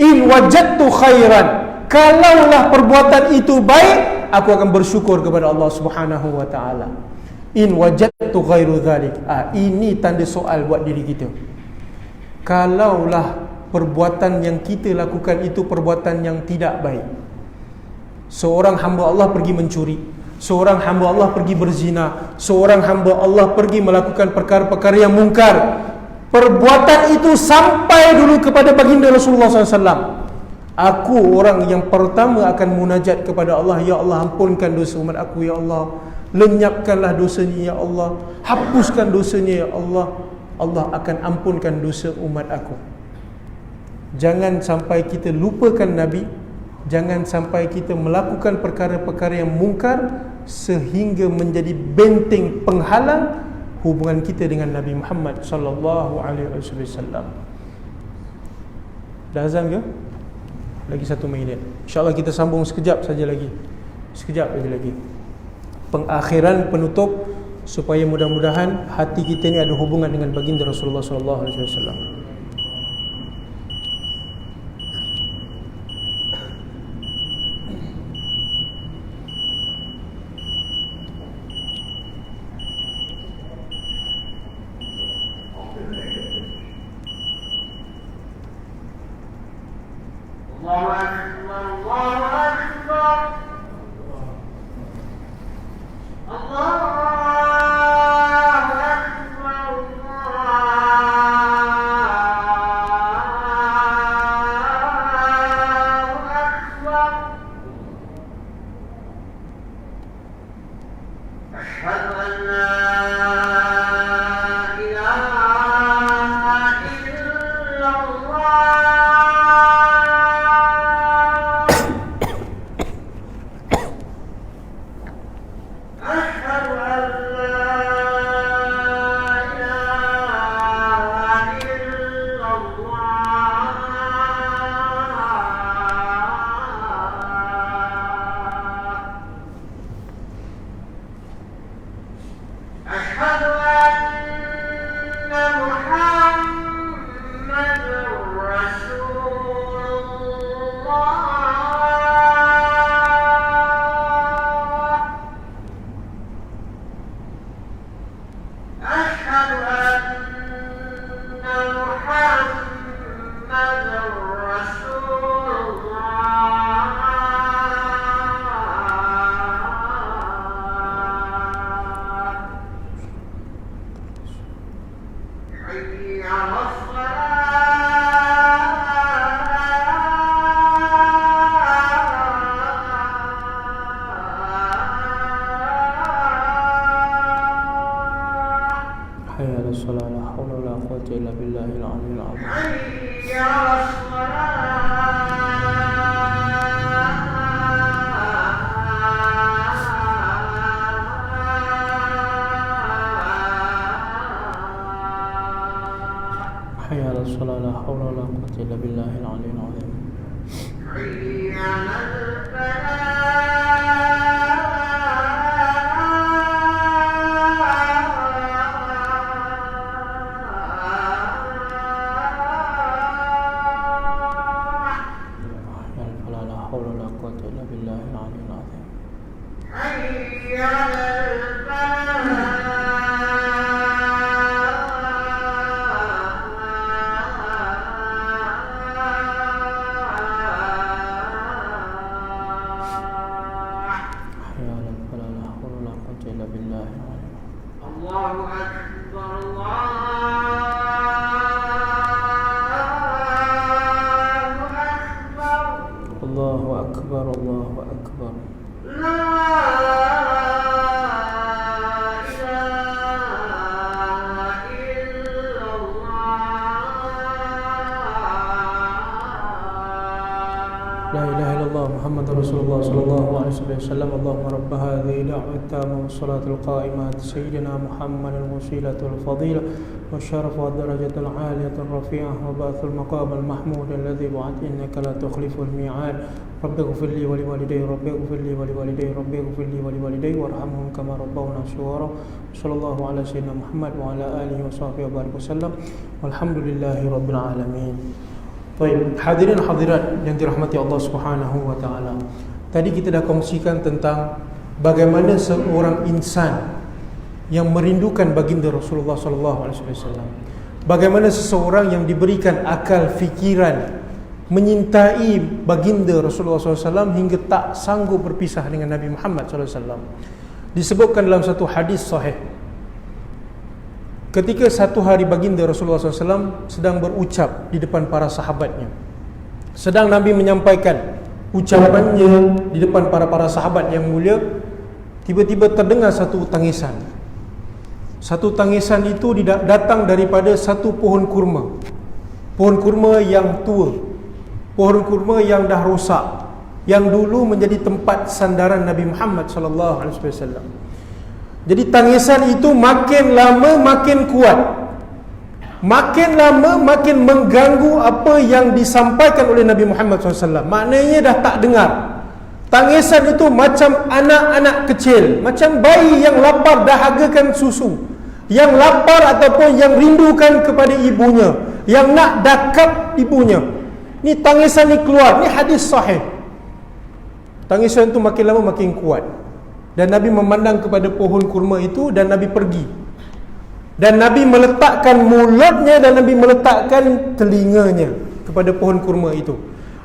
In wajadtu khairan, kalaulah perbuatan itu baik, aku akan bersyukur kepada Allah Subhanahu wa taala. In wajadtu ghairu dhalik. Ini tanda soal buat diri kita. Kalaulah perbuatan yang kita lakukan itu perbuatan yang tidak baik. Seorang hamba Allah pergi mencuri, seorang hamba Allah pergi berzina, seorang hamba Allah pergi melakukan perkara-perkara yang mungkar. Perbuatan itu sampai dulu kepada baginda Rasulullah SAW. Aku orang yang pertama akan munajat kepada Allah, ya Allah ampunkan dosa umat aku ya Allah, lenyapkanlah dosanya ya Allah, hapuskan dosanya ya Allah. Allah akan ampunkan dosa umat aku. Jangan sampai kita lupakan Nabi, jangan sampai kita melakukan perkara-perkara yang mungkar sehingga menjadi benteng penghalang hubungan kita dengan Nabi Muhammad sallallahu alaihi wasallam. Dah azan ke? Lagi 1 minit. InsyaAllah kita sambung sekejap saja lagi. Sekejap lagi. Pengakhiran penutup supaya mudah-mudahan hati kita ni ada hubungan dengan baginda Rasulullah sallallahu alaihi wasallam. الصلاة لا حول ولا قوة إلا بالله العلي العظيم. حي على حي على الصلاة لا حول ولا قوة إلا بالله العلي العظيم. حي على الفلاح. لا إله إلا الله محمد رسول الله صلى الله عليه وسلم. اللهم رب هذه الدعوة التامة والصلاة القائمة سيدنا محمد الوسيلة والفضيلة والشرف والدرجة العالية الرفيعة وبعث المقام المحمود الذي وعدت إنك لا تخلف الميعاد. رب اغفر لي ولوالدي رب اغفر لي ولوالدي رب اغفر لي ولوالدي وارحمهم كما ربونا صغارا. صلى الله على سيدنا محمد وعلى آله وصحبه وبارك وسلم. والحمد لله رب العالمين. Baik, hadirin hadirat yang dirahmati Allah Subhanahu wa taala. Tadi kita dah kongsikan tentang bagaimana seorang insan yang merindukan baginda Rasulullah sallallahu alaihi wasallam. Bagaimana seseorang yang diberikan akal fikiran menyintai baginda Rasulullah sallallahu alaihi wasallam hingga tak sanggup berpisah dengan Nabi Muhammad sallallahu alaihi wasallam. Disebutkan dalam satu hadis sahih, ketika satu hari baginda Rasulullah SAW sedang berucap di depan para sahabatnya, sedang Nabi menyampaikan ucapannya di depan para sahabat yang mulia, tiba-tiba terdengar satu tangisan. Satu tangisan itu datang daripada satu pohon kurma. Pohon kurma yang tua, pohon kurma yang dah rosak, yang dulu menjadi tempat sandaran Nabi Muhammad SAW. Jadi tangisan itu makin lama makin kuat, makin lama makin mengganggu apa yang disampaikan oleh Nabi Muhammad SAW. Maknanya dah tak dengar. Tangisan itu macam anak-anak kecil, macam bayi yang lapar dahagakan susu, yang lapar ataupun yang rindukan kepada ibunya, yang nak dakap ibunya. Ni tangisan ni keluar. Ni hadis sahih. Tangisan itu makin lama makin kuat. Dan Nabi memandang kepada pohon kurma itu dan Nabi pergi. Dan Nabi meletakkan mulutnya dan Nabi meletakkan telinganya kepada pohon kurma itu.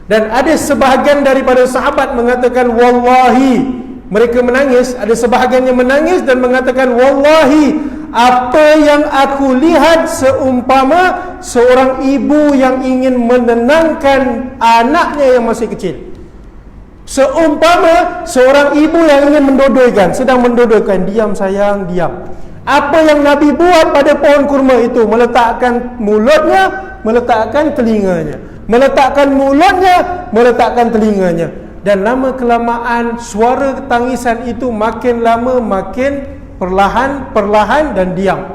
Dan ada sebahagian daripada sahabat mengatakan wallahi, mereka menangis. Ada sebahagiannya menangis dan mengatakan wallahi, apa yang aku lihat seumpama seorang ibu yang ingin menenangkan anaknya yang masih kecil. Seumpama seorang ibu yang ingin mendodoikan, sedang mendodoikan, diam sayang, diam. Apa yang Nabi buat pada pohon kurma itu? Meletakkan mulutnya, meletakkan telinganya, meletakkan mulutnya, meletakkan telinganya. Dan lama kelamaan suara tangisan itu makin lama makin perlahan dan diam.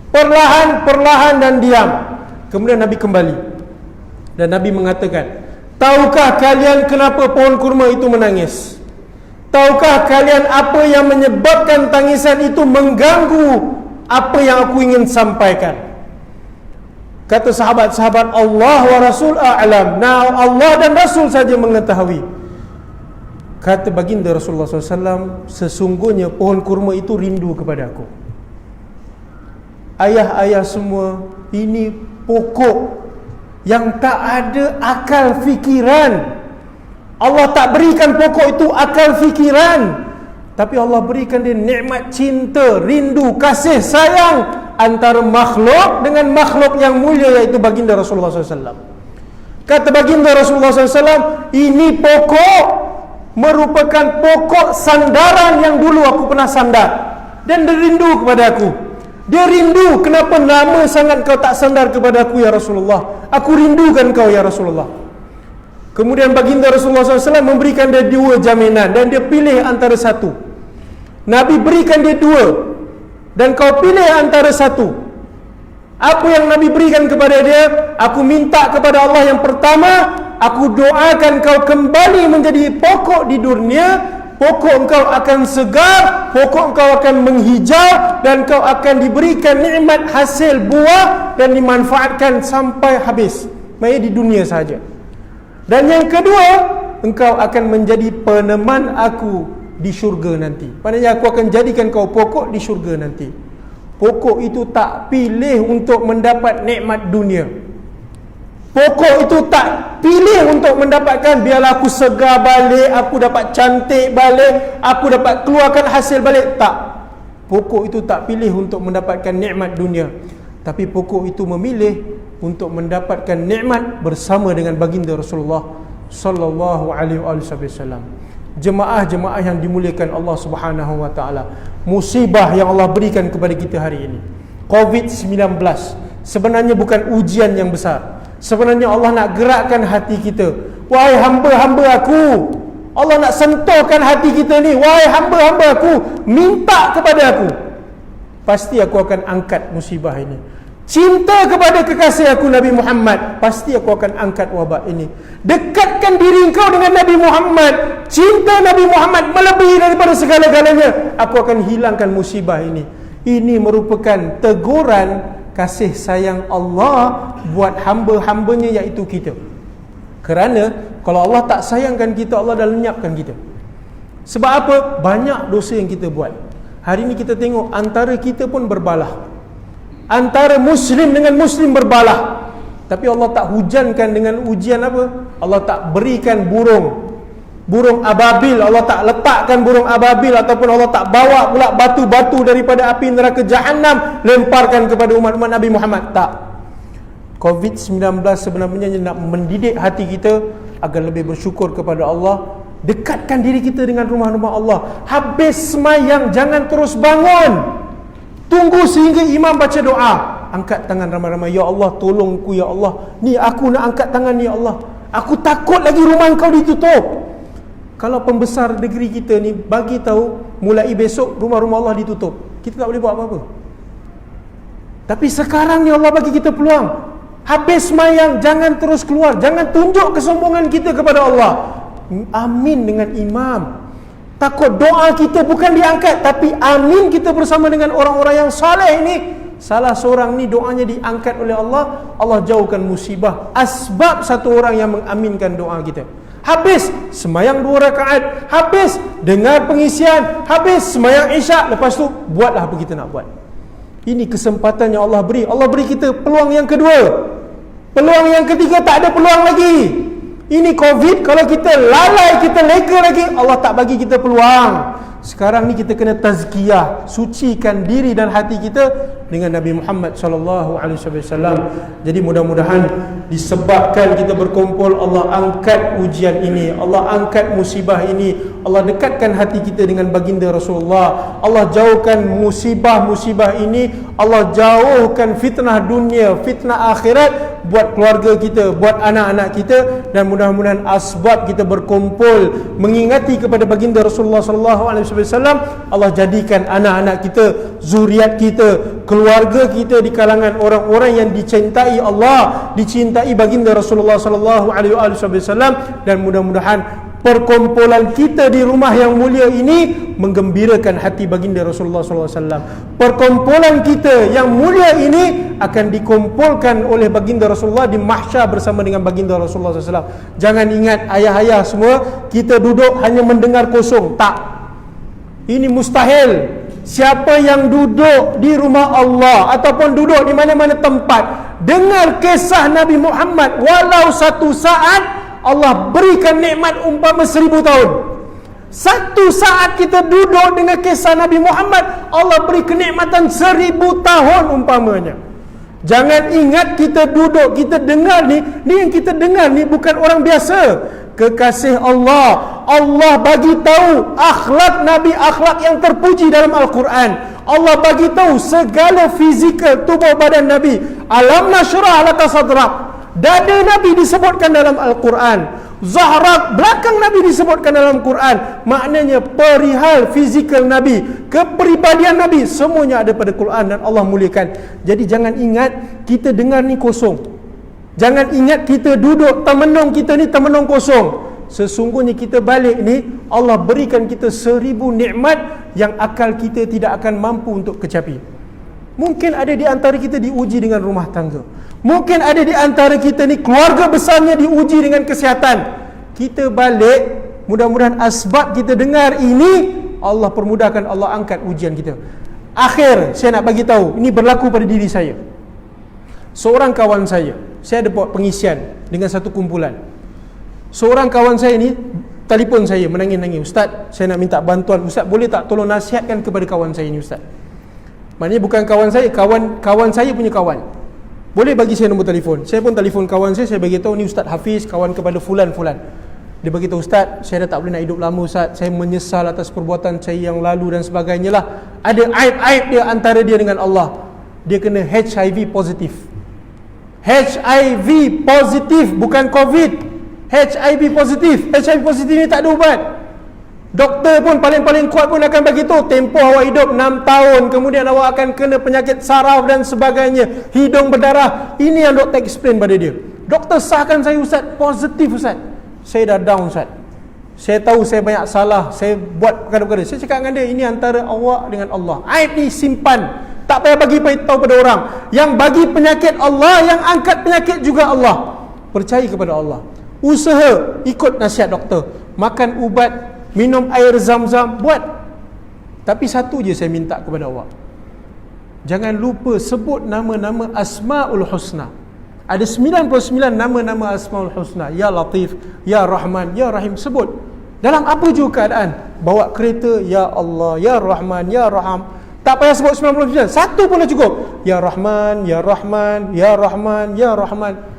Perlahan dan diam. Kemudian Nabi kembali. Dan Nabi mengatakan, tahukah kalian kenapa pohon kurma itu menangis? Tahukah kalian apa yang menyebabkan tangisan itu mengganggu apa yang aku ingin sampaikan? Kata sahabat-sahabat, Allah wa Rasul a'lam. Nah, Allah dan Rasul saja mengetahui. Kata baginda Rasulullah SAW, sesungguhnya pohon kurma itu rindu kepada aku. Ayah-ayah semua, ini pokok yang tak ada akal fikiran. Allah tak berikan pokok itu akal fikiran, tapi Allah berikan dia nikmat cinta, rindu, kasih sayang antara makhluk dengan makhluk yang mulia, iaitu baginda Rasulullah SAW. Kata baginda Rasulullah SAW, ini pokok merupakan pokok sandaran yang dulu aku pernah sandar, dan dia rindu kepada aku. Dia rindu, kenapa lama sangat kau tak sandar kepada aku ya Rasulullah? Aku rindukan kau ya Rasulullah. Kemudian baginda Rasulullah SAW memberikan dia 2 jaminan, dan dia pilih antara satu. Nabi berikan dia 2, dan kau pilih antara satu. Apa yang Nabi berikan kepada dia? Aku minta kepada Allah yang pertama, aku doakan kau kembali menjadi pokok di dunia. Pokok engkau akan segar, pokok engkau akan menghijau, dan kau akan diberikan nikmat hasil buah dan dimanfaatkan sampai habis. Maksudnya di dunia saja. Dan yang kedua, engkau akan menjadi peneman aku di syurga nanti. Maknanya aku akan jadikan kau pokok di syurga nanti. Pokok itu tak pilih untuk mendapat nikmat dunia. Pokok itu tak pilih untuk mendapatkan biarlah aku segar balik, aku dapat cantik balik, aku dapat keluarkan hasil balik. Tak. Pokok itu tak pilih untuk mendapatkan nikmat dunia. Tapi pokok itu memilih untuk mendapatkan nikmat bersama dengan baginda Rasulullah sallallahu alaihi wasallam. Jemaah-jemaah yang dimuliakan Allah Subhanahu wa taala, musibah yang Allah berikan kepada kita hari ini, COVID-19, sebenarnya bukan ujian yang besar. Sebenarnya Allah nak gerakkan hati kita. Wahai hamba-hamba aku, Allah nak sentuhkan hati kita ni. Wahai hamba-hamba aku, minta kepada aku, pasti aku akan angkat musibah ini. Cinta kepada kekasih aku Nabi Muhammad, pasti aku akan angkat wabak ini. Dekatkan diri engkau dengan Nabi Muhammad, cinta Nabi Muhammad melebihi daripada segala-galanya, aku akan hilangkan musibah ini. Ini merupakan teguran kasih sayang Allah buat hamba-hambanya, iaitu kita. Kerana kalau Allah tak sayangkan kita, Allah dah lenyapkan kita. Sebab apa? Banyak dosa yang kita buat. Hari ini kita tengok antara kita pun berbalah, antara Muslim dengan Muslim berbalah. Tapi Allah tak hujankan dengan ujian apa? Allah tak berikan burung ababil, Allah tak letakkan burung ababil, ataupun Allah tak bawa pula batu-batu daripada api neraka Jahannam lemparkan kepada umat-umat Nabi Muhammad. Tak. COVID-19 sebenarnya nak mendidik hati kita agar lebih bersyukur kepada Allah. Dekatkan diri kita dengan rumah-rumah Allah. Habis semayang jangan terus bangun, tunggu sehingga imam baca doa. Angkat tangan ramai-ramai, ya Allah tolongku ya Allah, ni aku nak angkat tangan ya Allah, aku takut lagi rumah Engkau ditutup. Kalau pembesar negeri kita ni bagi tahu mulai besok rumah-rumah Allah ditutup, kita tak boleh buat apa-apa. Tapi sekarang ni Allah bagi kita peluang. Habis semayang jangan terus keluar, jangan tunjuk kesombongan kita kepada Allah. Amin dengan imam. Takut doa kita bukan diangkat, tapi amin kita bersama dengan orang-orang yang saleh ini. Salah seorang ni doanya diangkat oleh Allah, Allah jauhkan musibah. Asbab satu orang yang mengaminkan doa kita. Habis semayang 2 rakaat, habis dengar pengisian, habis semayang isyak, lepas tu buatlah apa kita nak buat. Ini kesempatan yang Allah beri. Allah beri kita peluang yang kedua. Peluang yang ketiga tak ada peluang lagi. Ini COVID, kalau kita lalai, kita leka lagi, Allah tak bagi kita peluang. Sekarang ni kita kena tazkiyah, sucikan diri dan hati kita dengan Nabi Muhammad sallallahu alaihi wasallam. Jadi mudah-mudahan disebabkan kita berkumpul, Allah angkat ujian ini, Allah angkat musibah ini, Allah dekatkan hati kita dengan baginda Rasulullah, Allah jauhkan musibah-musibah ini, Allah jauhkan fitnah dunia, fitnah akhirat buat keluarga kita, buat anak-anak kita, dan mudah-mudahan asbab kita berkumpul mengingati kepada baginda Rasulullah sallallahu alaihi wasallam, Allah jadikan anak-anak kita, zuriat kita, keluarga kita di kalangan orang-orang yang dicintai Allah, dicintai baginda Rasulullah sallallahu alaihi wasallam, dan mudah-mudahan perkumpulan kita di rumah yang mulia ini menggembirakan hati baginda Rasulullah sallallahu alaihi wasallam. Perkumpulan kita yang mulia ini akan dikumpulkan oleh baginda Rasulullah di mahsyar bersama dengan baginda Rasulullah sallallahu alaihi wasallam. Jangan ingat ayah-ayah semua kita duduk hanya mendengar kosong. Tak. Ini mustahil. Siapa yang duduk di rumah Allah ataupun duduk di mana-mana tempat dengar kisah Nabi Muhammad walau satu saat, Allah berikan nikmat umpama 1000 tahun. Satu saat kita duduk dengan kisah Nabi Muhammad, Allah beri kenikmatan 1000 tahun umpamanya. Jangan ingat kita duduk, kita dengar ni yang kita dengar ni bukan orang biasa. Kekasih Allah, Allah bagi tahu akhlak Nabi, akhlak yang terpuji dalam Al-Quran. Allah bagi tahu segala fizikal tubuh badan Nabi. Alam nashrah laka sadrak. Dada Nabi disebutkan dalam Al-Quran. Zahrak, belakang Nabi disebutkan dalam Quran. Maknanya perihal fizikal Nabi, kepribadian Nabi, semuanya ada pada Quran dan Allah muliakan. Jadi jangan ingat kita dengar ni kosong. Jangan ingat kita duduk termenung, kita ni termenung kosong. Sesungguhnya kita balik ni, Allah berikan kita 1000 nikmat yang akal kita tidak akan mampu untuk kecapi. Mungkin ada di antara kita diuji dengan rumah tangga. Mungkin ada di antara kita ni keluarga besarnya diuji dengan kesihatan. Kita balik, mudah-mudahan asbab kita dengar ini Allah permudahkan, Allah angkat ujian kita. Akhir, saya nak bagi tahu, ini berlaku pada diri saya. Seorang kawan saya ada buat pengisian dengan satu kumpulan. Seorang kawan saya ni telefon saya menangis-nangis, "Ustaz, saya nak minta bantuan. Ustaz, boleh tak tolong nasihatkan kepada kawan saya ni, Ustaz?" Maknanya bukan kawan saya, kawan saya punya kawan. Boleh bagi saya nombor telefon. Saya pun telefon kawan saya bagi tahu, ni Ustaz Hafiz, kawan kepada fulan-fulan. Dia bagi tahu, "Ustaz, saya dah tak boleh nak hidup lama, Ustaz. Saya menyesal atas perbuatan saya yang lalu dan sebagainya lah. Ada aib-aib dia antara dia dengan Allah. Dia kena HIV positif." HIV positif, bukan COVID. HIV positif. HIV positif ni tak ada ubat. Doktor pun paling-paling kuat pun akan bagi tahu, tempoh awak hidup 6 tahun, kemudian awak akan kena penyakit saraf dan sebagainya, hidung berdarah. Ini yang doktor explain pada dia. Doktor sahkan saya, "Ustaz, positif Ustaz." Saya dah down, Ustaz. Saya tahu saya banyak salah, saya buat perkara-perkara. Saya cakap dengan dia, ini antara awak dengan Allah. Aib ni simpan, tak payah bagi tahu pada orang. Yang bagi penyakit Allah, yang angkat penyakit juga Allah. Percaya kepada Allah. Usaha ikut nasihat doktor, makan ubat, minum air zam-zam, buat. Tapi satu je saya minta kepada awak, jangan lupa sebut nama-nama Asmaul Husna. Ada 99 nama-nama Asmaul Husna. Ya Latif, Ya Rahman, Ya Rahim. Sebut dalam apa juga keadaan. Bawa kereta, Ya Allah, Ya Rahman, Ya Rahim. Tak payah sebut 99, satu pun dah cukup. Ya Rahman, Ya Rahman, Ya Rahman, Ya Rahman.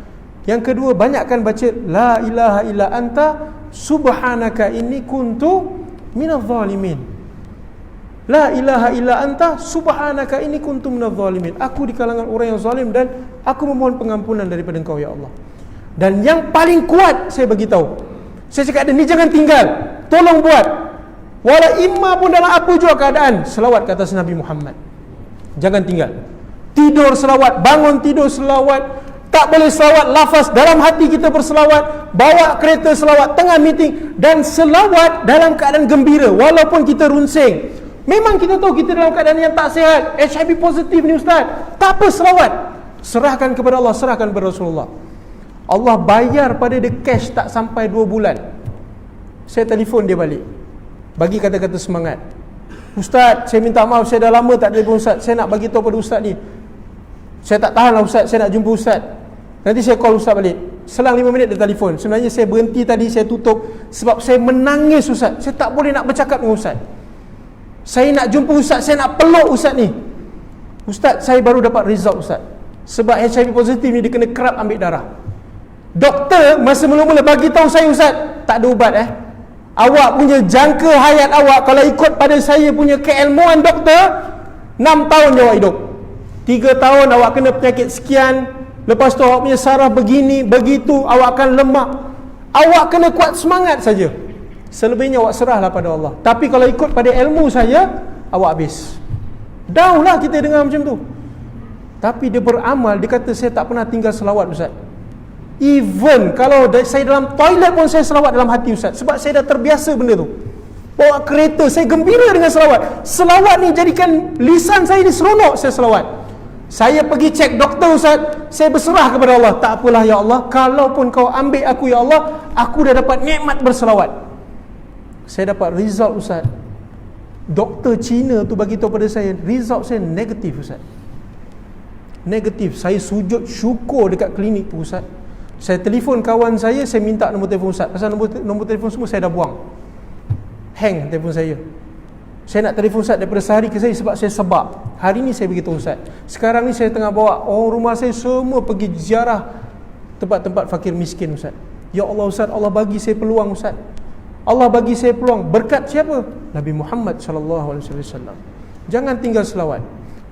Yang kedua, banyakkan baca La ilaha illa anta subhanaka inni kuntu minadh zalimin. La ilaha illa anta subhanaka inni kuntu minadh zalimin. Aku di kalangan orang yang zalim dan aku memohon pengampunan daripada Engkau ya Allah. Dan yang paling kuat saya bagi tahu, saya cakap, ni jangan tinggal, tolong buat. Wala imma pun dalam apa juga keadaan, selawat ke atas Nabi Muhammad. Jangan tinggal. Tidur selawat, bangun tidur selawat. Tak boleh selawat lafaz, dalam hati kita berselawat. Bawa kereta selawat, tengah meeting. Dan selawat dalam keadaan gembira, walaupun kita runsing. Memang kita tahu kita dalam keadaan yang tak sihat, HIV positif ni Ustaz, tak apa, selawat. Serahkan kepada Allah, serahkan kepada Rasulullah. Allah bayar pada dia cash tak sampai 2 bulan. Saya telefon dia balik, bagi kata-kata semangat. "Ustaz, saya minta maaf, saya dah lama tak telefon Ustaz. Saya nak bagi tahu pada Ustaz ni, saya tak tahan lah Ustaz, saya nak jumpa Ustaz. Nanti saya call Ustaz balik." Selang 5 minit dia telefon. Sebenarnya saya berhenti tadi, saya tutup sebab saya menangis Ustaz. Saya tak boleh nak bercakap dengan Ustaz. Saya nak jumpa Ustaz, saya nak peluk Ustaz ni. "Ustaz, saya baru dapat result Ustaz. Sebab HIV positif ni dia kena kerap ambil darah. Doktor masa mula-mula bagi tahu saya, Ustaz, tak ada ubat Awak punya jangka hayat awak, kalau ikut pada saya punya keilmuan doktor, 6 tahun je awak hidup. 3 tahun awak kena penyakit sekian, lepas tu awak punya saraf begini, begitu, awak akan lemak. Awak kena kuat semangat saja. Selebihnya awak serahlah pada Allah. Tapi kalau ikut pada ilmu saya, awak habis. Down lah kita dengar macam tu. Tapi dia beramal, dia kata, "Saya tak pernah tinggal selawat Ustaz. Even kalau saya dalam toilet pun saya selawat dalam hati Ustaz. Sebab saya dah terbiasa benda tu. Bawa kereta, saya gembira dengan selawat. Selawat ni jadikan lisan saya ni seronok saya selawat. Saya pergi cek doktor Ustaz, saya berserah kepada Allah. Tak apalah ya Allah, kalaupun kau ambil aku ya Allah, aku dah dapat nikmat berselawat. Saya dapat result Ustaz. Doktor Cina tu bagi tahu pada saya, result saya negatif Ustaz. Negatif. Saya sujud syukur dekat klinik tu Ustaz. Saya telefon kawan saya minta nombor telefon Ustaz. Pasal nombor telefon semua saya dah buang. Hang telefon saya. Saya nak telefon Ustaz daripada sehari ke saya sebab saya sebab. Hari ni saya beritahu Ustaz. Sekarang ni saya tengah bawa orang rumah saya semua pergi ziarah tempat-tempat fakir miskin Ustaz. Ya Allah Ustaz, Allah bagi saya peluang Ustaz. Allah bagi saya peluang. Berkat siapa? Nabi Muhammad SAW. Jangan tinggal selawat.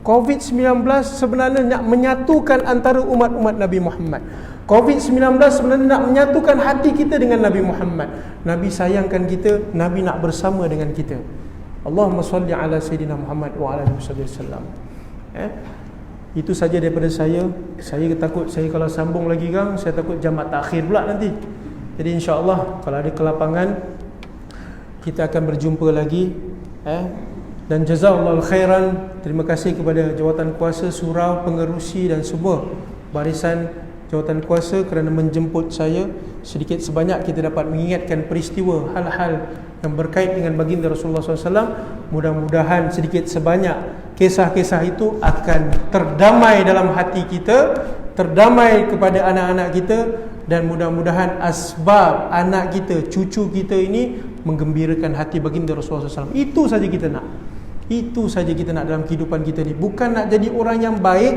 COVID-19 sebenarnya nak menyatukan antara umat-umat Nabi Muhammad. COVID-19 sebenarnya nak menyatukan hati kita dengan Nabi Muhammad. Nabi sayangkan kita, Nabi nak bersama dengan kita. Allahumma salli ala Sayyidina Muhammad wa ala alihi wasallam. Itu saja daripada saya. Saya takut saya kalau sambung lagi kan, saya takut jamak takhir pula nanti. Jadi insya-Allah kalau ada kelapangan kita akan berjumpa lagi. Dan jazakallahu khairan. Terima kasih kepada jawatan kuasa, surau, pengerusi dan semua barisan jawatan kuasa kerana menjemput saya. Sedikit sebanyak kita dapat mengingatkan peristiwa hal-hal yang berkait dengan baginda Rasulullah SAW. Mudah-mudahan sedikit sebanyak kisah-kisah itu akan terdamai dalam hati kita, terdamai kepada anak-anak kita, dan mudah-mudahan asbab anak kita, cucu kita ini menggembirakan hati baginda Rasulullah SAW. Itu saja kita nak. Itu saja kita nak dalam kehidupan kita ni. Bukan nak jadi orang yang baik,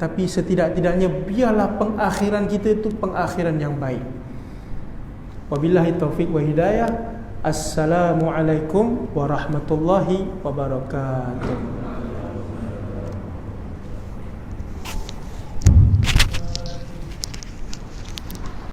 tapi setidak-tidaknya biarlah pengakhiran kita itu pengakhiran yang baik. Wabillahi taufiq wa hidayah. Assalamualaikum warahmatullahi wabarakatuh.